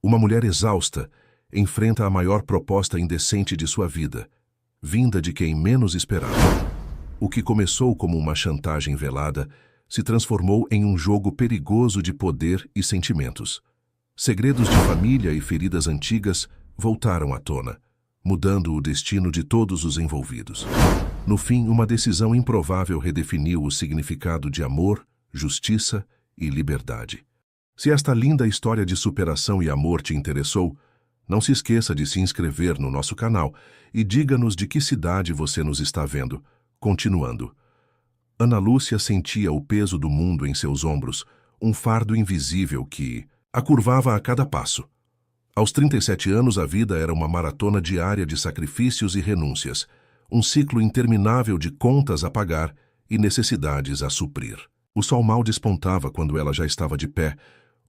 Uma mulher exausta enfrenta a maior proposta indecente de sua vida, vinda de quem menos esperava. O que começou como uma chantagem velada se transformou em um jogo perigoso de poder e sentimentos. Segredos de família e feridas antigas voltaram à tona, mudando o destino de todos os envolvidos. No fim, uma decisão improvável redefiniu o significado de amor, justiça e liberdade. Se esta linda história de superação e amor te interessou, não se esqueça de se inscrever no nosso canal e diga-nos de que cidade você nos está vendo. Continuando. Ana Lúcia sentia o peso do mundo em seus ombros, um fardo invisível que a curvava a cada passo. Aos 37 anos, a vida era uma maratona diária de sacrifícios e renúncias, um ciclo interminável de contas a pagar e necessidades a suprir. O sol mal despontava quando ela já estava de pé,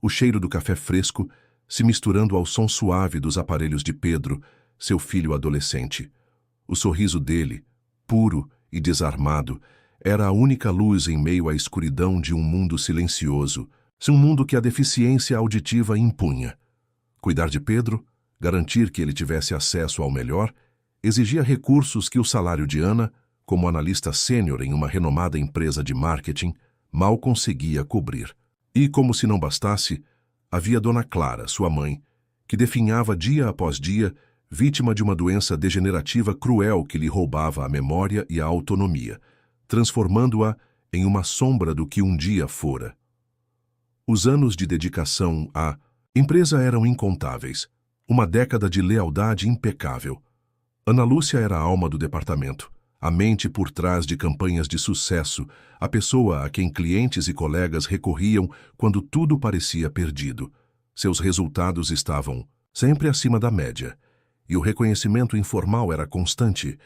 o cheiro do café fresco se misturando ao som suave dos aparelhos de Pedro, seu filho adolescente. O sorriso dele, puro e desarmado, era a única luz em meio à escuridão de um mundo silencioso, um mundo que a deficiência auditiva impunha. Cuidar de Pedro, garantir que ele tivesse acesso ao melhor, exigia recursos que o salário de Ana, como analista sênior em uma renomada empresa de marketing, mal conseguia cobrir. E, como se não bastasse, havia Dona Clara, sua mãe, que definhava dia após dia, vítima de uma doença degenerativa cruel que lhe roubava a memória e a autonomia, transformando-a em uma sombra do que um dia fora. Os anos de dedicação à empresa eram incontáveis, uma década de lealdade impecável. Ana Lúcia era a alma do departamento, a mente por trás de campanhas de sucesso, a pessoa a quem clientes e colegas recorriam quando tudo parecia perdido. Seus resultados estavam sempre acima da média, e o reconhecimento informal era constante,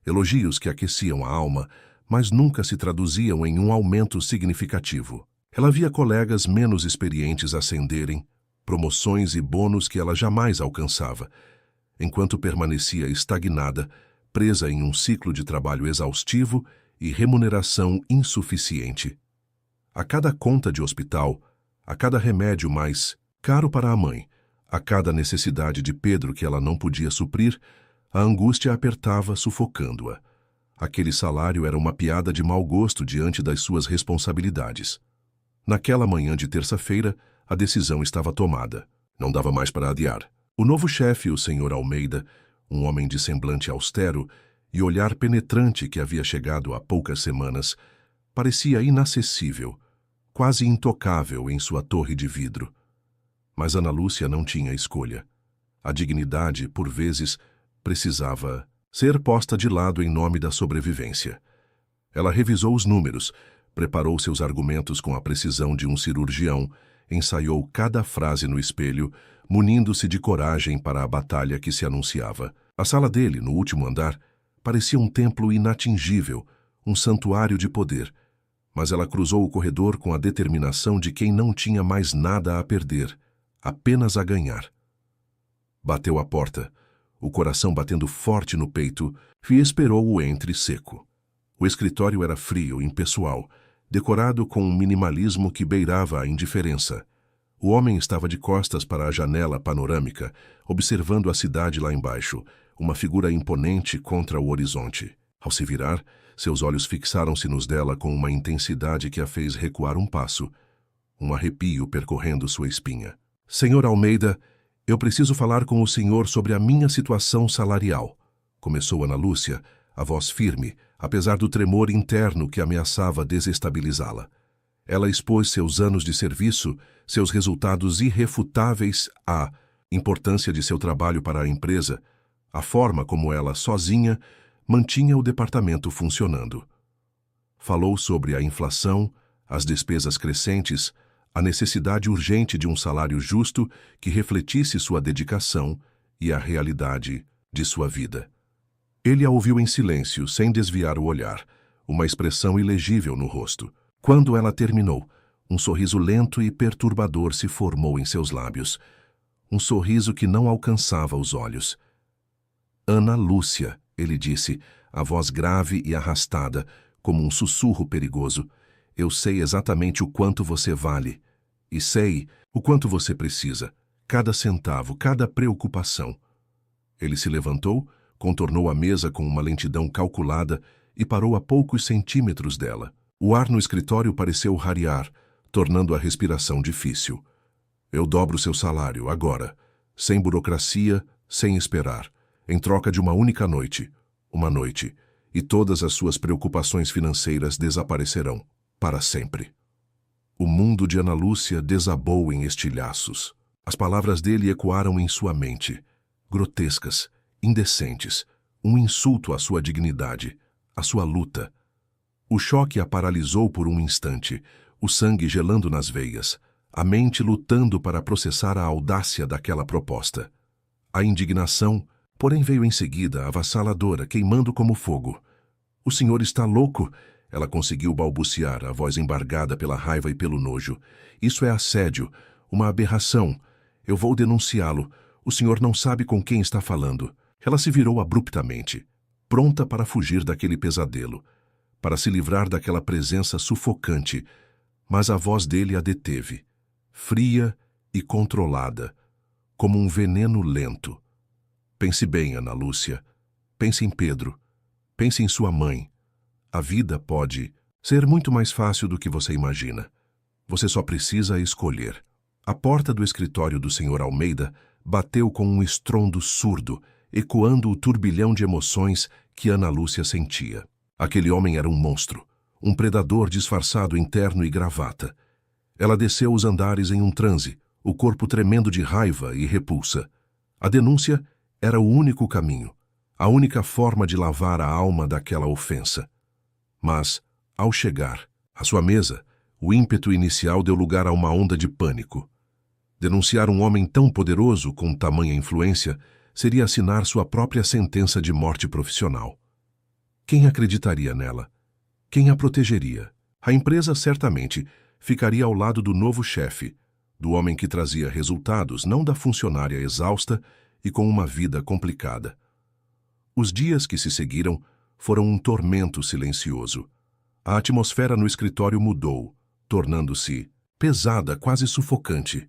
elogios que aqueciam a alma, mas nunca se traduziam em um aumento significativo. Ela via colegas menos experientes ascenderem, promoções e bônus que ela jamais alcançava, enquanto permanecia estagnada, presa em um ciclo de trabalho exaustivo e remuneração insuficiente. A cada conta de hospital, a cada remédio mais caro para a mãe, a cada necessidade de Pedro que ela não podia suprir, a angústia a apertava, sufocando-a. Aquele salário era uma piada de mau gosto diante das suas responsabilidades. Naquela manhã de terça-feira, a decisão estava tomada. Não dava mais para adiar. O novo chefe, o Sr. Almeida, um homem de semblante austero e olhar penetrante que havia chegado há poucas semanas, parecia inacessível, quase intocável em sua torre de vidro. Mas Ana Lúcia não tinha escolha. A dignidade, por vezes, precisava ser posta de lado em nome da sobrevivência. Ela revisou os números, preparou seus argumentos com a precisão de um cirurgião, ensaiou cada frase no espelho, munindo-se de coragem para a batalha que se anunciava. A sala dele, no último andar, parecia um templo inatingível, um santuário de poder, mas ela cruzou o corredor com a determinação de quem não tinha mais nada a perder, apenas a ganhar. Bateu à porta, o coração batendo forte no peito, e esperou o entre seco. O escritório era frio, impessoal, decorado com um minimalismo que beirava a indiferença. O homem estava de costas para a janela panorâmica, observando a cidade lá embaixo, uma figura imponente contra o horizonte. Ao se virar, seus olhos fixaram-se nos dela com uma intensidade que a fez recuar um passo, um arrepio percorrendo sua espinha. Senhor Almeida, eu preciso falar com o senhor sobre a minha situação salarial, começou Ana Lúcia, a voz firme, apesar do tremor interno que ameaçava desestabilizá-la. Ela expôs seus anos de serviço, seus resultados irrefutáveis, a importância de seu trabalho para a empresa, a forma como ela, sozinha, mantinha o departamento funcionando. Falou sobre a inflação, as despesas crescentes, a necessidade urgente de um salário justo que refletisse sua dedicação e a realidade de sua vida. Ele a ouviu em silêncio, sem desviar o olhar, uma expressão ilegível no rosto. Quando ela terminou, um sorriso lento e perturbador se formou em seus lábios. Um sorriso que não alcançava os olhos. Ana Lúcia, ele disse, a voz grave e arrastada, como um sussurro perigoso. Eu sei exatamente o quanto você vale. E sei o quanto você precisa. cada centavo, cada preocupação. Ele se levantou, contornou a mesa com uma lentidão calculada e parou a poucos centímetros dela. O ar no escritório pareceu rarear, tornando a respiração difícil. Eu dobro seu salário, agora, sem burocracia, sem esperar, em troca de uma única noite. Uma noite, e todas as suas preocupações financeiras desaparecerão, para sempre. O mundo de Ana Lúcia desabou em estilhaços. As palavras dele ecoaram em sua mente, grotescas, indecentes, um insulto à sua dignidade, à sua luta. O choque a paralisou por um instante, o sangue gelando nas veias, a mente lutando para processar a audácia daquela proposta. A indignação, porém, veio em seguida, avassaladora, queimando como fogo. "O senhor está louco?" Ela conseguiu balbuciar, a voz embargada pela raiva e pelo nojo. "Isso é assédio, uma aberração. Eu vou denunciá-lo. O senhor não sabe com quem está falando." Ela se virou abruptamente, pronta para fugir daquele pesadelo, para se livrar daquela presença sufocante, mas a voz dele a deteve, fria e controlada, como um veneno lento. "Pense bem, Ana Lúcia. Pense em Pedro. Pense em sua mãe. A vida pode ser muito mais fácil do que você imagina. Você só precisa escolher." A porta do escritório do Sr. Almeida bateu com um estrondo surdo, ecoando o turbilhão de emoções que Ana Lúcia sentia. Aquele homem era um monstro, um predador disfarçado em terno e gravata. Ela desceu os andares em um transe, o corpo tremendo de raiva e repulsa. A denúncia era o único caminho, a única forma de lavar a alma daquela ofensa. Mas, ao chegar à sua mesa, o ímpeto inicial deu lugar a uma onda de pânico. Denunciar um homem tão poderoso, com tamanha influência, seria assinar sua própria sentença de morte profissional. Quem acreditaria nela? Quem a protegeria? A empresa certamente ficaria ao lado do novo chefe, do homem que trazia resultados, não da funcionária exausta e com uma vida complicada. Os dias que se seguiram foram um tormento silencioso. A atmosfera no escritório mudou, tornando-se pesada, quase sufocante.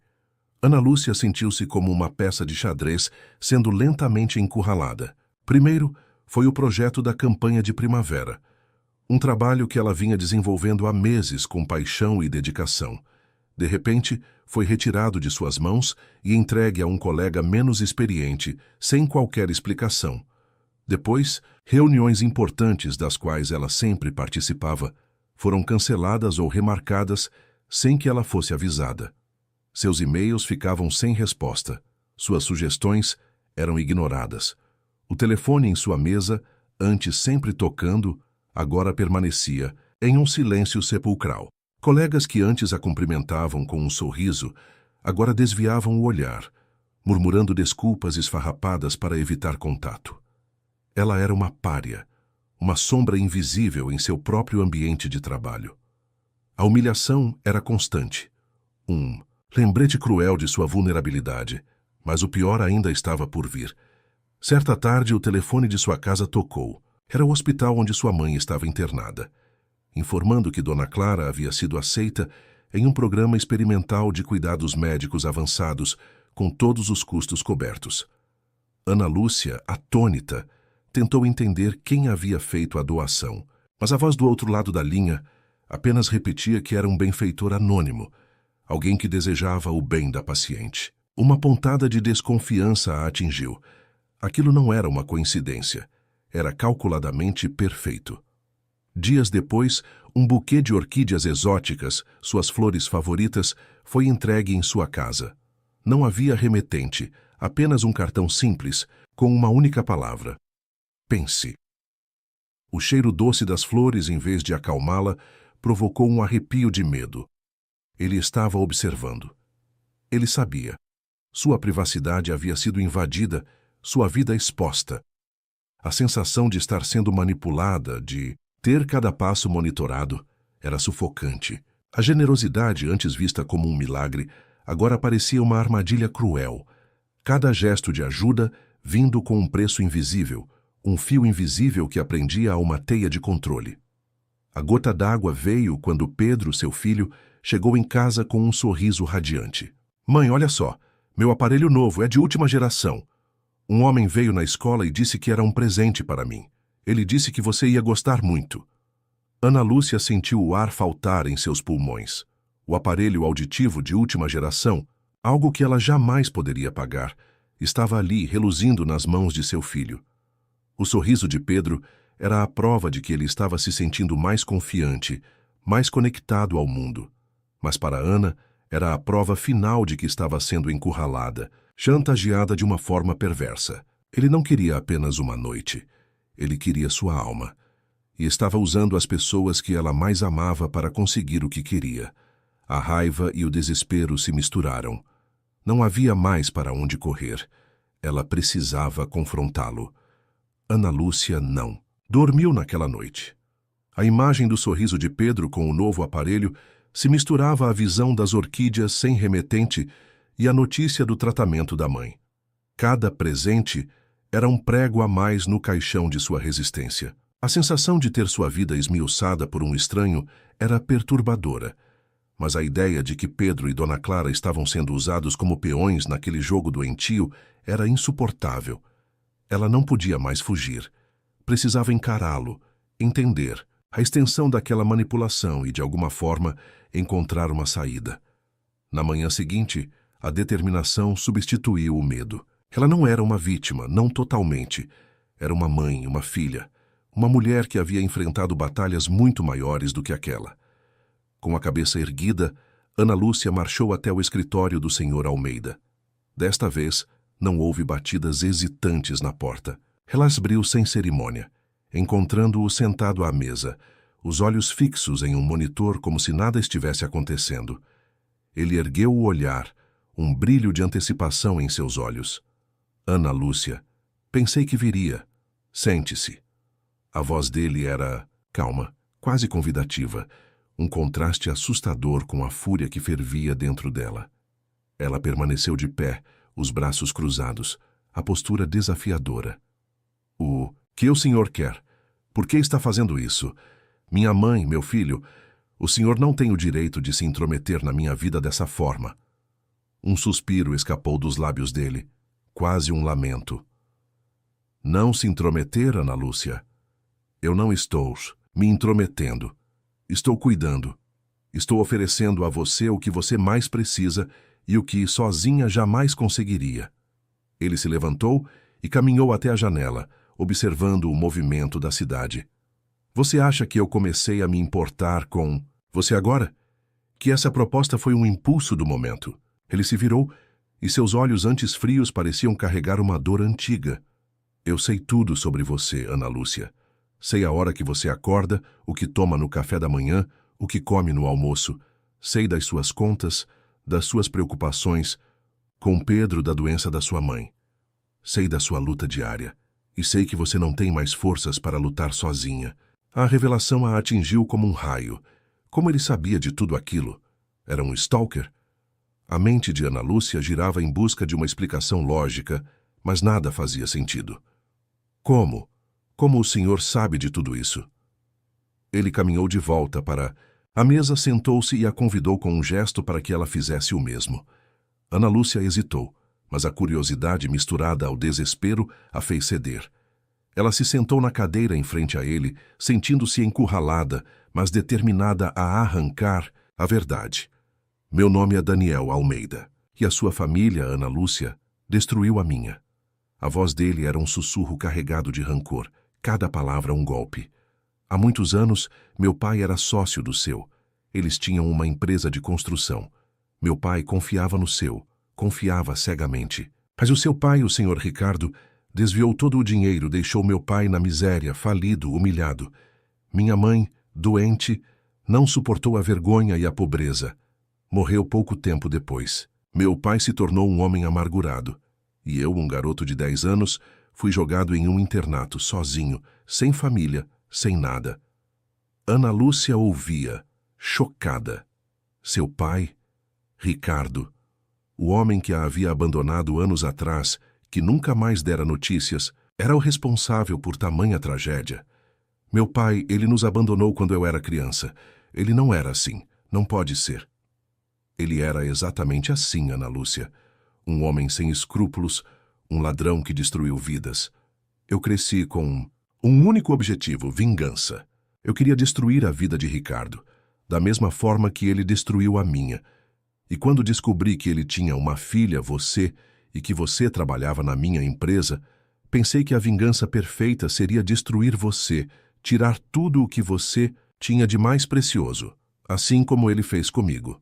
Ana Lúcia sentiu-se como uma peça de xadrez sendo lentamente encurralada. Primeiro, foi o projeto da campanha de primavera, um trabalho que ela vinha desenvolvendo há meses com paixão e dedicação. De repente, foi retirado de suas mãos e entregue a um colega menos experiente, sem qualquer explicação. Depois, reuniões importantes das quais ela sempre participava foram canceladas ou remarcadas sem que ela fosse avisada. Seus e-mails ficavam sem resposta. Suas sugestões eram ignoradas. O telefone em sua mesa, antes sempre tocando, agora permanecia em um silêncio sepulcral. Colegas que antes a cumprimentavam com um sorriso, agora desviavam o olhar, murmurando desculpas esfarrapadas para evitar contato. Ela era uma pária, uma sombra invisível em seu próprio ambiente de trabalho. A humilhação era constante, um lembrete cruel de sua vulnerabilidade, mas o pior ainda estava por vir. Certa tarde, o telefone de sua casa tocou. Era o hospital onde sua mãe estava internada, informando que Dona Clara havia sido aceita em um programa experimental de cuidados médicos avançados, com todos os custos cobertos. Ana Lúcia, atônita, tentou entender quem havia feito a doação, mas a voz do outro lado da linha apenas repetia que era um benfeitor anônimo, alguém que desejava o bem da paciente. Uma pontada de desconfiança a atingiu. Aquilo não era uma coincidência. Era calculadamente perfeito. Dias depois, um buquê de orquídeas exóticas, suas flores favoritas, foi entregue em sua casa. Não havia remetente, apenas um cartão simples, com uma única palavra: pense. O cheiro doce das flores, em vez de acalmá-la, provocou um arrepio de medo. Ele estava observando. Ele sabia. Sua privacidade havia sido invadida, sua vida exposta. A sensação de estar sendo manipulada, de ter cada passo monitorado, era sufocante. A generosidade, antes vista como um milagre, agora parecia uma armadilha cruel. Cada gesto de ajuda vindo com um preço invisível, um fio invisível que prendia a uma teia de controle. A gota d'água veio quando Pedro, seu filho, chegou em casa com um sorriso radiante. "Mãe, olha só, Meu aparelho novo é de última geração. Um homem veio na escola e disse que era um presente para mim. Ele disse que você ia gostar muito. Ana Lúcia sentiu o ar faltar em seus pulmões. O aparelho auditivo de última geração, algo que ela jamais poderia pagar, estava ali reluzindo nas mãos de seu filho. O sorriso de Pedro era a prova de que ele estava se sentindo mais confiante, mais conectado ao mundo. Mas para Ana, era a prova final de que estava sendo encurralada, chantageada de uma forma perversa. Ele não queria apenas uma noite. Ele queria sua alma. E estava usando as pessoas que ela mais amava para conseguir o que queria. A raiva e o desespero se misturaram. Não havia mais para onde correr. Ela precisava confrontá-lo. Ana Lúcia não. Dormiu naquela noite. A imagem do sorriso de Pedro com o novo aparelho se misturava à visão das orquídeas sem remetente e à notícia do tratamento da mãe. Cada presente era um prego a mais no caixão de sua resistência. A sensação de ter sua vida esmiuçada por um estranho era perturbadora, mas a ideia de que Pedro e Dona Clara estavam sendo usados como peões naquele jogo doentio era insuportável. Ela não podia mais fugir. Precisava encará-lo, entender a extensão daquela manipulação e, de alguma forma, encontrar uma saída. Na manhã seguinte, a determinação substituiu o medo. Ela não era uma vítima, não totalmente. Era uma mãe, uma filha, uma mulher que havia enfrentado batalhas muito maiores do que aquela. Com a cabeça erguida, Ana Lúcia marchou até o escritório do Sr. Almeida. Desta vez, não houve batidas hesitantes na porta. Ela abriu sem cerimônia, encontrando-o sentado à mesa, os olhos fixos em um monitor como se nada estivesse acontecendo. Ele ergueu o olhar, um brilho de antecipação em seus olhos. Ana Lúcia, pensei que viria. Sente-se. A voz dele era calma, quase convidativa, um contraste assustador com a fúria que fervia dentro dela. Ela permaneceu de pé, os braços cruzados, a postura desafiadora. O que o senhor quer? Por que está fazendo isso? Minha mãe, meu filho, o senhor não tem o direito de se intrometer na minha vida dessa forma. Um suspiro escapou dos lábios dele, quase um lamento. Não se intrometer, Ana Lúcia? Eu não estou me intrometendo. Estou cuidando. Estou oferecendo a você o que você mais precisa e o que sozinha jamais conseguiria. Ele se levantou e caminhou até a janela, observando o movimento da cidade. Você acha que eu comecei a me importar com você agora? Que essa proposta foi um impulso do momento. Ele se virou e seus olhos antes frios pareciam carregar uma dor antiga. Eu sei tudo sobre você, Ana Lúcia. Sei a hora que você acorda, o que toma no café da manhã, o que come no almoço. Sei das suas contas, das suas preocupações, com Pedro da doença da sua mãe. Sei da sua luta diária. E sei que você não tem mais forças para lutar sozinha. A revelação a atingiu como um raio. Como ele sabia de tudo aquilo? Era um stalker? A mente de Ana Lúcia girava em busca de uma explicação lógica, mas nada fazia sentido. Como? Como o senhor sabe de tudo isso? Ele caminhou de volta para a mesa, sentou-se e a convidou com um gesto para que ela fizesse o mesmo. Ana Lúcia hesitou, mas a curiosidade misturada ao desespero a fez ceder. Ela se sentou na cadeira em frente a ele, sentindo-se encurralada, mas determinada a arrancar a verdade. Meu nome é Daniel Almeida, e a sua família, Ana Lúcia, destruiu a minha. A voz dele era um sussurro carregado de rancor, cada palavra um golpe. Há muitos anos, meu pai era sócio do seu. Eles tinham uma empresa de construção. Meu pai confiava no seu, confiava cegamente. Mas o seu pai, o senhor Ricardo, desviou todo o dinheiro, deixou meu pai na miséria, falido, humilhado. Minha mãe, doente, não suportou a vergonha e a pobreza. Morreu pouco tempo depois. Meu pai se tornou um homem amargurado. E eu, um garoto de 10 anos, fui jogado em um internato, sozinho, sem família, sem nada. Ana Lúcia ouvia, chocada. Seu pai, Ricardo, o homem que a havia abandonado anos atrás, que nunca mais dera notícias, era o responsável por tamanha tragédia. Meu pai, ele nos abandonou quando eu era criança. Ele não era assim, não pode ser. Ele era exatamente assim, Ana Lúcia. um homem sem escrúpulos, um ladrão que destruiu vidas. Eu cresci com um único objetivo: vingança. Eu queria destruir a vida de Ricardo, da mesma forma que ele destruiu a minha. E quando descobri que ele tinha uma filha, você, e que você trabalhava na minha empresa, pensei que a vingança perfeita seria destruir você, tirar tudo o que você tinha de mais precioso, assim como ele fez comigo.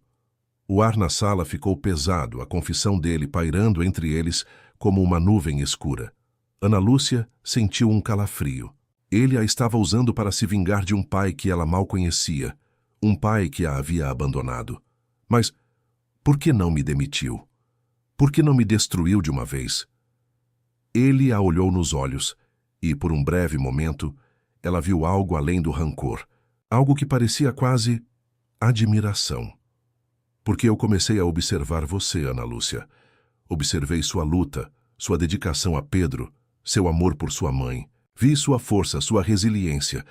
O ar na sala ficou pesado, a confissão dele pairando entre eles como uma nuvem escura. Ana Lúcia sentiu um calafrio. Ele a estava usando para se vingar de um pai que ela mal conhecia, um pai que a havia abandonado. Mas por que não me demitiu? Por que não me destruiu de uma vez? Ele a olhou nos olhos e, por um breve momento, ela viu algo além do rancor, algo que parecia quase admiração. Porque eu comecei a observar você, Ana Lúcia. Observei sua luta, sua dedicação a Pedro, seu amor por sua mãe. Vi sua força, sua resiliência.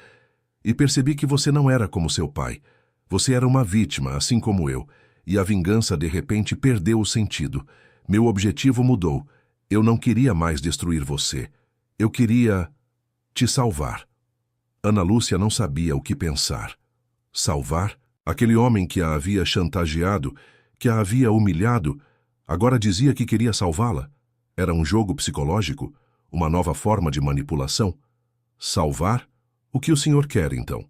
E percebi que você não era como seu pai. Você era uma vítima, assim como eu. E a vingança, de repente, perdeu o sentido. Meu objetivo mudou. Eu não queria mais destruir você. Eu queria te salvar. Ana Lúcia não sabia o que pensar. Salvar? Aquele homem que a havia chantageado, que a havia humilhado, agora dizia que queria salvá-la. Era um jogo psicológico? Uma nova forma de manipulação? Salvar? O que o senhor quer, então?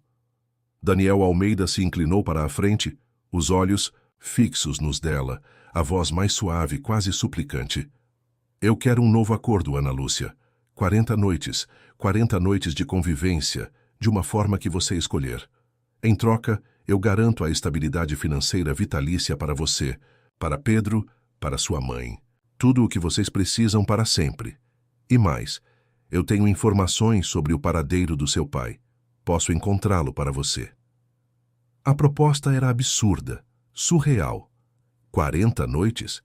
Daniel Almeida se inclinou para a frente, os olhos fixos nos dela, a voz mais suave, quase suplicante. Eu quero um novo acordo, Ana Lúcia. 40 noites de convivência, de uma forma que você escolher. Em troca, eu garanto a estabilidade financeira vitalícia para você, para Pedro, para sua mãe. Tudo o que vocês precisam para sempre. E mais, eu tenho informações sobre o paradeiro do seu pai. Posso encontrá-lo para você. A proposta era absurda, surreal. 40 noites?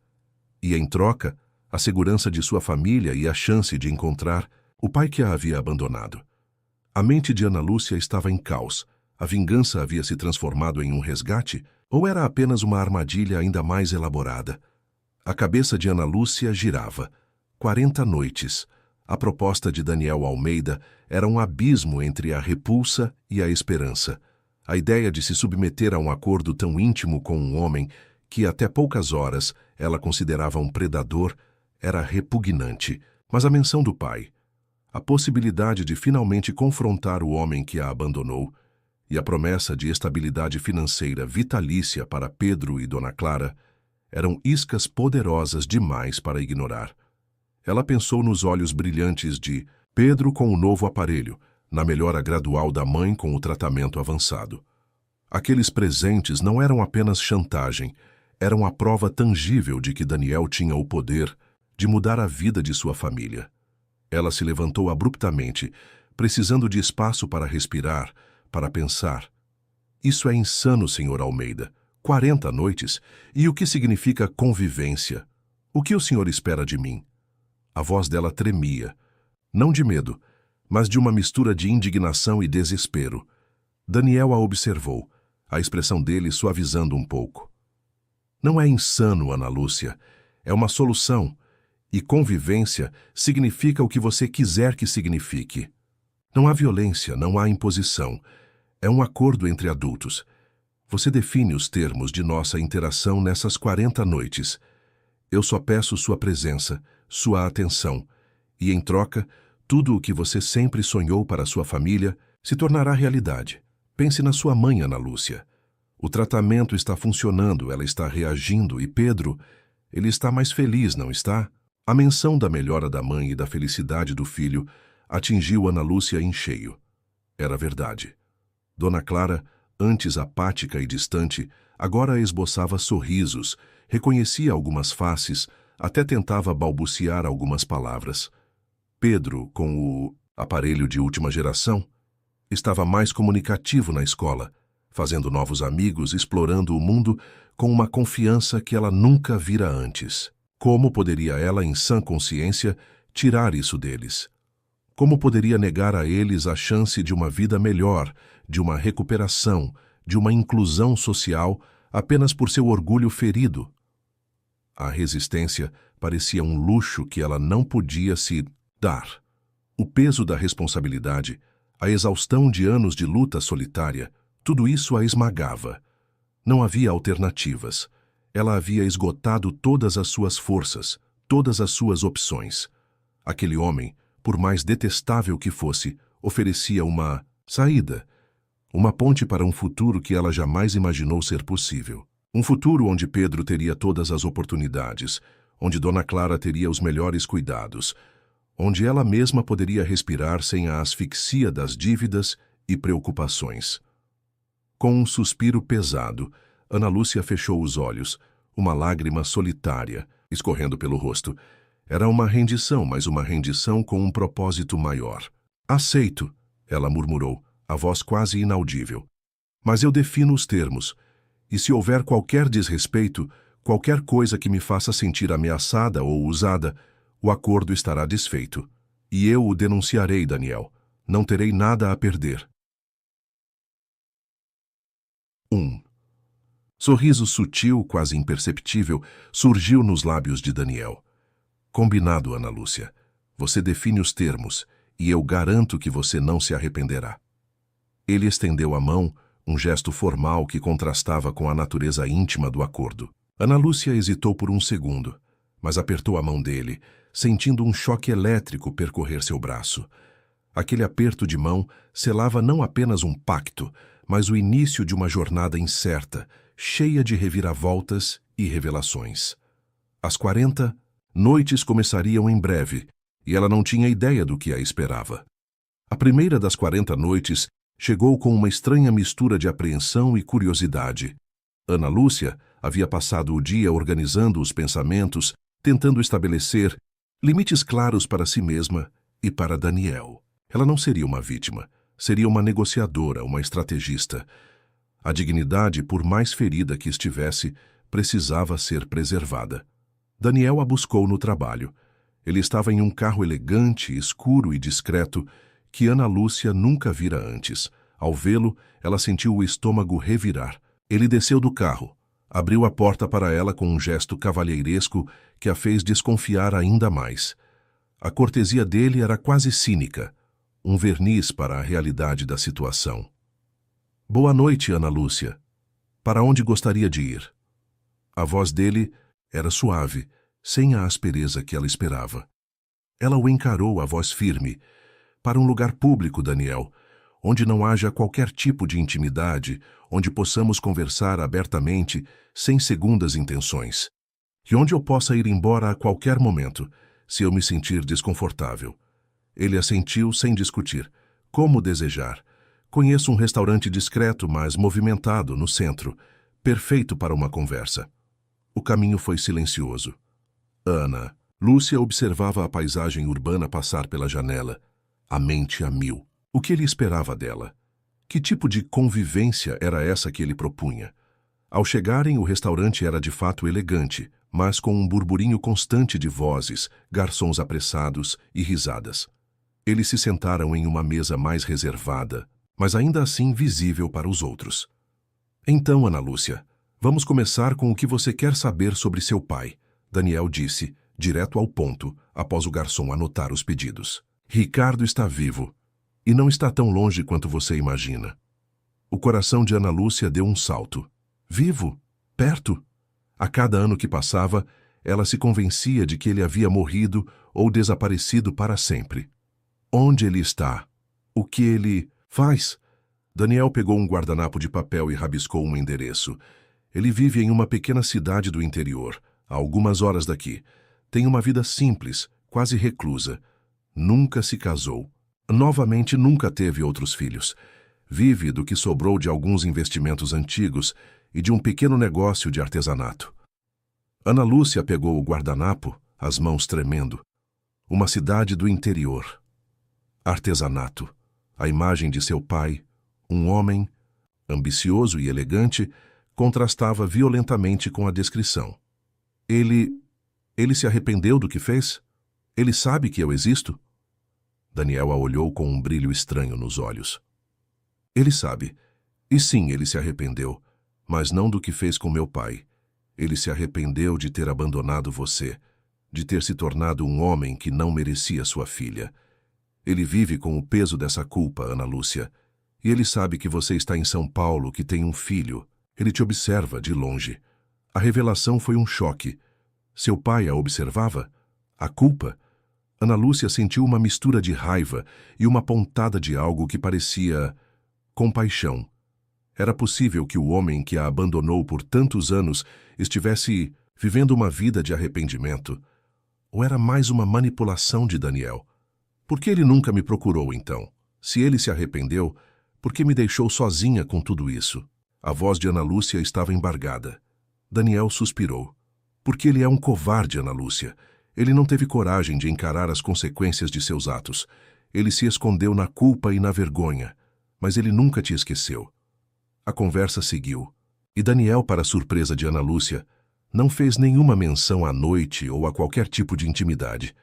E em troca, a segurança de sua família e a chance de encontrar o pai que a havia abandonado. A mente de Ana Lúcia estava em caos. A vingança havia se transformado em um resgate? Ou era apenas uma armadilha ainda mais elaborada? A cabeça de Ana Lúcia girava. 40 noites. A proposta de Daniel Almeida era um abismo entre a repulsa e a esperança. A ideia de se submeter a um acordo tão íntimo com um homem que até poucas horas ela considerava um predador era repugnante. Mas a menção do pai, a possibilidade de finalmente confrontar o homem que a abandonou e a promessa de estabilidade financeira vitalícia para Pedro e Dona Clara eram iscas poderosas demais para ignorar. Ela pensou nos olhos brilhantes de Pedro com o novo aparelho, na melhora gradual da mãe com o tratamento avançado. Aqueles presentes não eram apenas chantagem, eram a prova tangível de que Daniel tinha o poder de mudar a vida de sua família. Ela se levantou abruptamente, precisando de espaço para respirar, para pensar. Isso é insano, Sr. Almeida. 40 noites? E o que significa convivência? O que o senhor espera de mim? A voz dela tremia, não de medo, mas de uma mistura de indignação e desespero. Daniel a observou, a expressão dele suavizando um pouco. Não é insano, Ana Lúcia. É uma solução. E convivência significa o que você quiser que signifique. Não há violência, não há imposição. É um acordo entre adultos. Você define os termos de nossa interação nessas 40 noites. Eu só peço sua presença, sua atenção. E, em troca, tudo o que você sempre sonhou para sua família se tornará realidade. Pense na sua mãe, Ana Lúcia. O tratamento está funcionando, ela está reagindo e Pedro, ele está mais feliz, não está? A menção da melhora da mãe e da felicidade do filho atingiu Ana Lúcia em cheio. Era verdade. Dona Clara, antes apática e distante, agora esboçava sorrisos, reconhecia algumas faces, até tentava balbuciar algumas palavras. Pedro, com o aparelho de última geração, estava mais comunicativo na escola, fazendo novos amigos, explorando o mundo com uma confiança que ela nunca vira antes. Como poderia ela, em sã consciência, tirar isso deles? Como poderia negar a eles a chance de uma vida melhor, de uma recuperação, de uma inclusão social, apenas por seu orgulho ferido? A resistência parecia um luxo que ela não podia se dar. O peso da responsabilidade, a exaustão de anos de luta solitária, tudo isso a esmagava. Não havia alternativas. Ela havia esgotado todas as suas forças, todas as suas opções. Aquele homem, por mais detestável que fosse, oferecia uma saída, uma ponte para um futuro que ela jamais imaginou ser possível. Um futuro onde Pedro teria todas as oportunidades, onde Dona Clara teria os melhores cuidados, onde ela mesma poderia respirar sem a asfixia das dívidas e preocupações. Com um suspiro pesado, Ana Lúcia fechou os olhos, uma lágrima solitária escorrendo pelo rosto. Era uma rendição, mas uma rendição com um propósito maior. Aceito, ela murmurou, a voz quase inaudível. Mas eu defino os termos. E se houver qualquer desrespeito, qualquer coisa que me faça sentir ameaçada ou usada, o acordo estará desfeito. E eu o denunciarei, Daniel. Não terei nada a perder. 1. Sorriso sutil, quase imperceptível, surgiu nos lábios de Daniel. Combinado, Ana Lúcia. Você define os termos, e eu garanto que você não se arrependerá. Ele estendeu a mão, um gesto formal que contrastava com a natureza íntima do acordo. Ana Lúcia hesitou por um segundo, mas apertou a mão dele, sentindo um choque elétrico percorrer seu braço. Aquele aperto de mão selava não apenas um pacto, mas o início de uma jornada incerta, cheia de reviravoltas e revelações. As 40 noites começariam em breve, e ela não tinha ideia do que a esperava. A primeira das 40 noites chegou com uma estranha mistura de apreensão e curiosidade. Ana Lúcia havia passado o dia organizando os pensamentos, tentando estabelecer limites claros para si mesma e para Daniel. Ela não seria uma vítima, seria uma negociadora, uma estrategista. A dignidade, por mais ferida que estivesse, precisava ser preservada. Daniel a buscou no trabalho. Ele estava em um carro elegante, escuro e discreto, que Ana Lúcia nunca vira antes. Ao vê-lo, ela sentiu o estômago revirar. Ele desceu do carro, abriu a porta para ela com um gesto cavalheiresco que a fez desconfiar ainda mais. A cortesia dele era quase cínica, um verniz para a realidade da situação. Boa noite, Ana Lúcia. Para onde gostaria de ir? A voz dele era suave, sem a aspereza que ela esperava. Ela o encarou, a voz firme. Para um lugar público, Daniel, onde não haja qualquer tipo de intimidade, onde possamos conversar abertamente, sem segundas intenções. E onde eu possa ir embora a qualquer momento, se eu me sentir desconfortável. Ele assentiu sem discutir. Como desejar. Conheço um restaurante discreto, mas movimentado, no centro, perfeito para uma conversa. O caminho foi silencioso. Ana Lúcia observava a paisagem urbana passar pela janela, a mente a mil. O que ele esperava dela? Que tipo de convivência era essa que ele propunha? Ao chegarem, o restaurante era de fato elegante, mas com um burburinho constante de vozes, garçons apressados e risadas. Eles se sentaram em uma mesa mais reservada, mas ainda assim visível para os outros. Então, Ana Lúcia, vamos começar com o que você quer saber sobre seu pai, Daniel disse, direto ao ponto, após o garçom anotar os pedidos. Ricardo está vivo, e não está tão longe quanto você imagina. O coração de Ana Lúcia deu um salto. Vivo? Perto? A cada ano que passava, ela se convencia de que ele havia morrido ou desaparecido para sempre. Onde ele está? O que ele faz? Daniel pegou um guardanapo de papel e rabiscou um endereço. Ele vive em uma pequena cidade do interior, a algumas horas daqui. Tem uma vida simples, quase reclusa. Nunca se casou. Novamente, nunca teve outros filhos. Vive do que sobrou de alguns investimentos antigos e de um pequeno negócio de artesanato. Ana Lúcia pegou o guardanapo, as mãos tremendo. Uma cidade do interior. Artesanato. A imagem de seu pai, um homem, ambicioso e elegante, contrastava violentamente com a descrição. Ele se arrependeu do que fez? Ele sabe que eu existo? Daniel a olhou com um brilho estranho nos olhos. Ele sabe. E sim, ele se arrependeu, mas não do que fez com meu pai. Ele se arrependeu de ter abandonado você. de ter se tornado um homem que não merecia sua filha. Ele vive com o peso dessa culpa, Ana Lúcia. E ele sabe que você está em São Paulo, que tem um filho. Ele te observa de longe. A revelação foi um choque. Seu pai a observava? A culpa? Ana Lúcia sentiu uma mistura de raiva e uma pontada de algo que parecia compaixão. Era possível que o homem que a abandonou por tantos anos estivesse vivendo uma vida de arrependimento? Ou era mais uma manipulação de Daniel? Por que ele nunca me procurou, então? Se ele se arrependeu, por que me deixou sozinha com tudo isso? A voz de Ana Lúcia estava embargada. Daniel suspirou. Porque ele é um covarde, Ana Lúcia. Ele não teve coragem de encarar as consequências de seus atos. Ele se escondeu na culpa e na vergonha. Mas ele nunca te esqueceu. A conversa seguiu. E Daniel, para surpresa de Ana Lúcia, não fez nenhuma menção à noite ou a qualquer tipo de intimidade.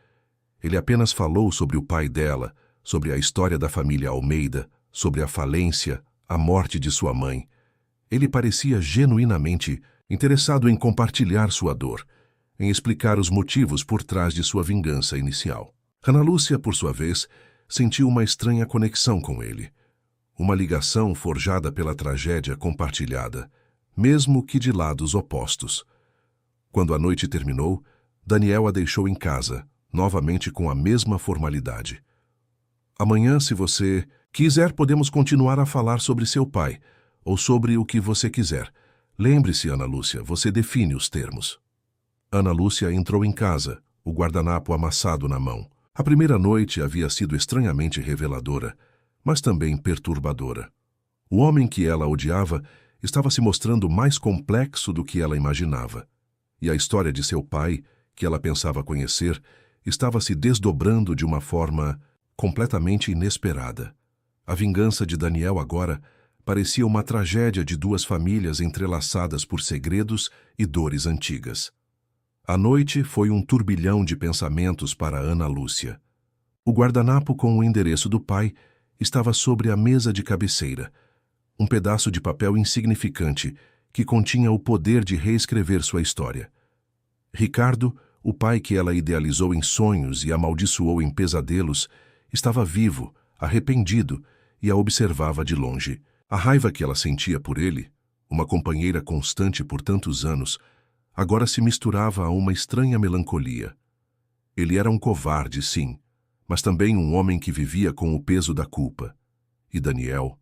Ele apenas falou sobre o pai dela, sobre a história da família Almeida, sobre a falência, a morte de sua mãe. Ele parecia genuinamente interessado em compartilhar sua dor, em explicar os motivos por trás de sua vingança inicial. Ana Lúcia, por sua vez, sentiu uma estranha conexão com ele. Uma ligação forjada pela tragédia compartilhada, mesmo que de lados opostos. Quando a noite terminou, Daniel a deixou em casa, novamente com a mesma formalidade. Amanhã, se você quiser, podemos continuar a falar sobre seu pai, ou sobre o que você quiser. Lembre-se, Ana Lúcia, você define os termos. Ana Lúcia entrou em casa, o guardanapo amassado na mão. A primeira noite havia sido estranhamente reveladora, mas também perturbadora. O homem que ela odiava estava se mostrando mais complexo do que ela imaginava. E a história de seu pai, que ela pensava conhecer, estava se desdobrando de uma forma completamente inesperada. A vingança de Daniel agora parecia uma tragédia de duas famílias entrelaçadas por segredos e dores antigas. A noite foi um turbilhão de pensamentos para Ana Lúcia. O guardanapo com o endereço do pai estava sobre a mesa de cabeceira, um pedaço de papel insignificante que continha o poder de reescrever sua história. Ricardo, o pai que ela idealizou em sonhos e amaldiçoou em pesadelos, estava vivo, arrependido, e a observava de longe. A raiva que ela sentia por ele, uma companheira constante por tantos anos, agora se misturava a uma estranha melancolia. Ele era um covarde, sim, mas também um homem que vivia com o peso da culpa. E Daniel,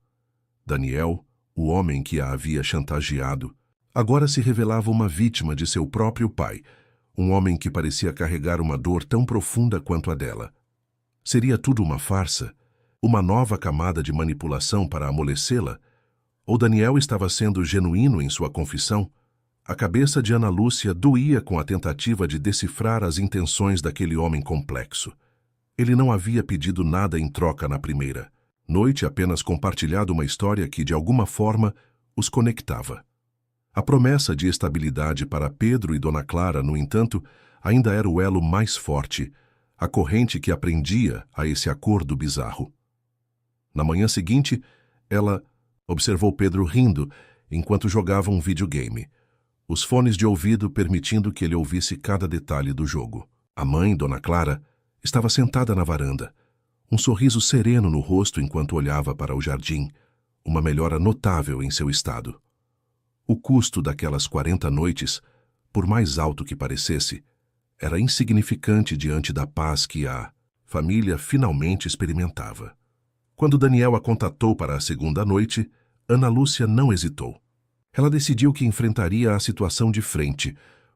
o homem que a havia chantageado, agora se revelava uma vítima de seu próprio pai, um homem que parecia carregar uma dor tão profunda quanto a dela. Seria tudo uma farsa? Uma nova camada de manipulação para amolecê-la? Ou Daniel estava sendo genuíno em sua confissão? A cabeça de Ana Lúcia doía com a tentativa de decifrar as intenções daquele homem complexo. Ele não havia pedido nada em troca na primeira noite, apenas compartilhado uma história que, de alguma forma, os conectava. A promessa de estabilidade para Pedro e Dona Clara, no entanto, ainda era o elo mais forte, a corrente que aprendia a esse acordo bizarro. Na manhã seguinte, ela observou Pedro rindo enquanto jogava um videogame, os fones de ouvido permitindo que ele ouvisse cada detalhe do jogo. A mãe, Dona Clara, estava sentada na varanda, um sorriso sereno no rosto enquanto olhava para o jardim, uma melhora notável em seu estado. O custo daquelas 40 noites, por mais alto que parecesse, era insignificante diante da paz que a família finalmente experimentava. Quando Daniel a contatou para a segunda noite, Ana Lúcia não hesitou. Ela decidiu que enfrentaria a situação de frente,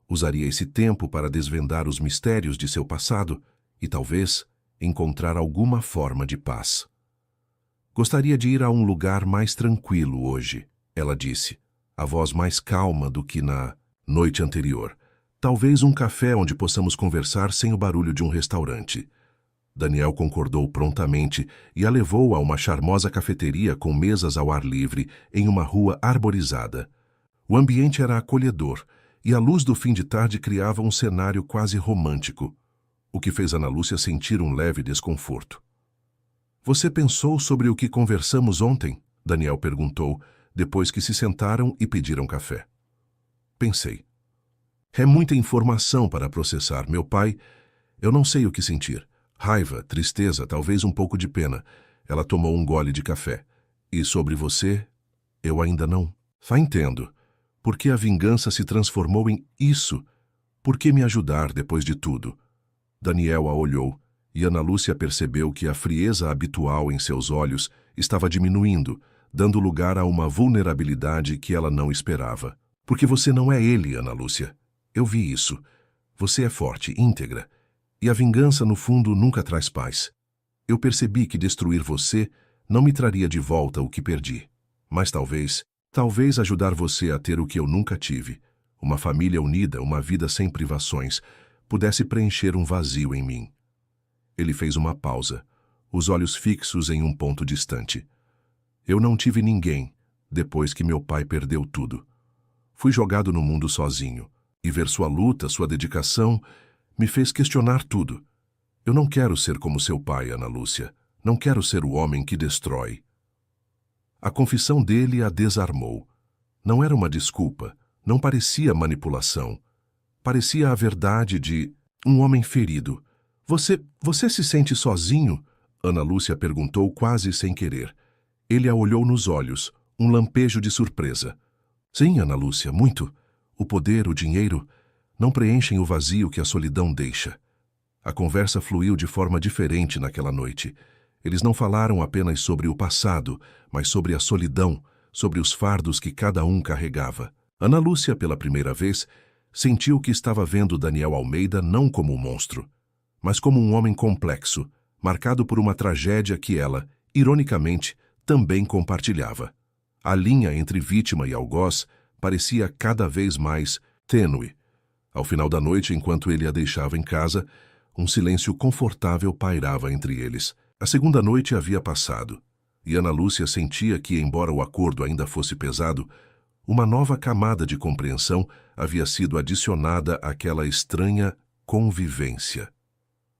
usaria esse tempo para desvendar os mistérios de seu passado e, talvez, encontrar alguma forma de paz. Gostaria de ir a um lugar mais tranquilo hoje, ela disse, a voz mais calma do que na noite anterior. Talvez um café onde possamos conversar sem o barulho de um restaurante. Daniel concordou prontamente e a levou a uma charmosa cafeteria com mesas ao ar livre em uma rua arborizada. O ambiente era acolhedor e a luz do fim de tarde criava um cenário quase romântico, o que fez Ana Lúcia sentir um leve desconforto. Você pensou sobre o que conversamos ontem? Daniel perguntou, depois que se sentaram e pediram café. Pensei. É muita informação para processar. Meu pai, eu não sei o que sentir. Raiva, tristeza, talvez um pouco de pena. Ela tomou um gole de café. E sobre você, eu ainda não. Só entendo. Por que a vingança se transformou em isso? Por que me ajudar depois de tudo? Daniel a olhou, e Ana Lúcia percebeu que a frieza habitual em seus olhos estava diminuindo, dando lugar a uma vulnerabilidade que ela não esperava. Porque você não é ele, Ana Lúcia. Eu vi isso. Você é forte, íntegra. E a vingança, no fundo, nunca traz paz. Eu percebi que destruir você não me traria de volta o que perdi. Mas talvez ajudar você a ter o que eu nunca tive, uma família unida, uma vida sem privações, pudesse preencher um vazio em mim. Ele fez uma pausa, os olhos fixos em um ponto distante. Eu não tive ninguém, depois que meu pai perdeu tudo. Fui jogado no mundo sozinho, e ver sua luta, sua dedicação, me fez questionar tudo. Eu não quero ser como seu pai, Ana Lúcia. Não quero ser o homem que destrói. A confissão dele a desarmou. Não era uma desculpa, não parecia manipulação. Parecia a verdade de um homem ferido. Você se sente sozinho? Ana Lúcia perguntou quase sem querer. Ele a olhou nos olhos, um lampejo de surpresa. Sim, Ana Lúcia, muito. O poder, o dinheiro, não preenchem o vazio que a solidão deixa. A conversa fluiu de forma diferente naquela noite. Eles não falaram apenas sobre o passado, mas sobre a solidão, sobre os fardos que cada um carregava. Ana Lúcia, pela primeira vez, sentiu que estava vendo Daniel Almeida não como um monstro, mas como um homem complexo, marcado por uma tragédia que ela, ironicamente, também compartilhava. A linha entre vítima e algoz parecia cada vez mais tênue. Ao final da noite, enquanto ele a deixava em casa, um silêncio confortável pairava entre eles. A segunda noite havia passado, e Ana Lúcia sentia que, embora o acordo ainda fosse pesado, uma nova camada de compreensão havia sido adicionada àquela estranha convivência.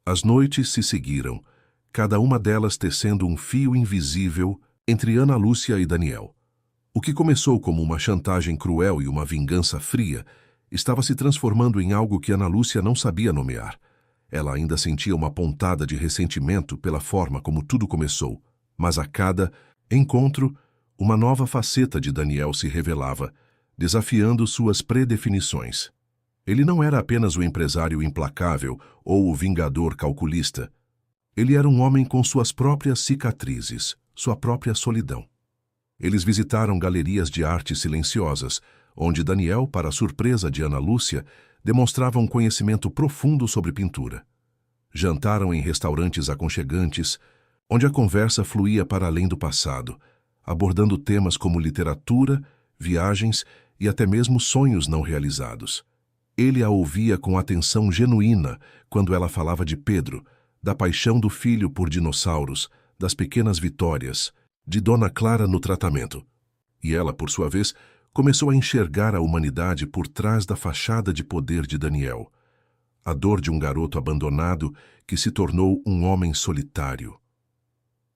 As noites se seguiram, cada uma delas tecendo um fio invisível entre Ana Lúcia e Daniel. O que começou como uma chantagem cruel e uma vingança fria estava se transformando em algo que Ana Lúcia não sabia nomear. Ela ainda sentia uma pontada de ressentimento pela forma como tudo começou, mas a cada encontro, uma nova faceta de Daniel se revelava, desafiando suas predefinições. Ele não era apenas o empresário implacável ou o vingador calculista. Ele era um homem com suas próprias cicatrizes, sua própria solidão. Eles visitaram galerias de arte silenciosas, onde Daniel, para a surpresa de Ana Lúcia, demonstrava um conhecimento profundo sobre pintura. Jantaram em restaurantes aconchegantes, onde a conversa fluía para além do passado, abordando temas como literatura, viagens e até mesmo sonhos não realizados. Ele a ouvia com atenção genuína quando ela falava de Pedro, da paixão do filho por dinossauros, das pequenas vitórias, de Dona Clara no tratamento. E ela, por sua vez, começou a enxergar a humanidade por trás da fachada de poder de Daniel. A dor de um garoto abandonado que se tornou um homem solitário.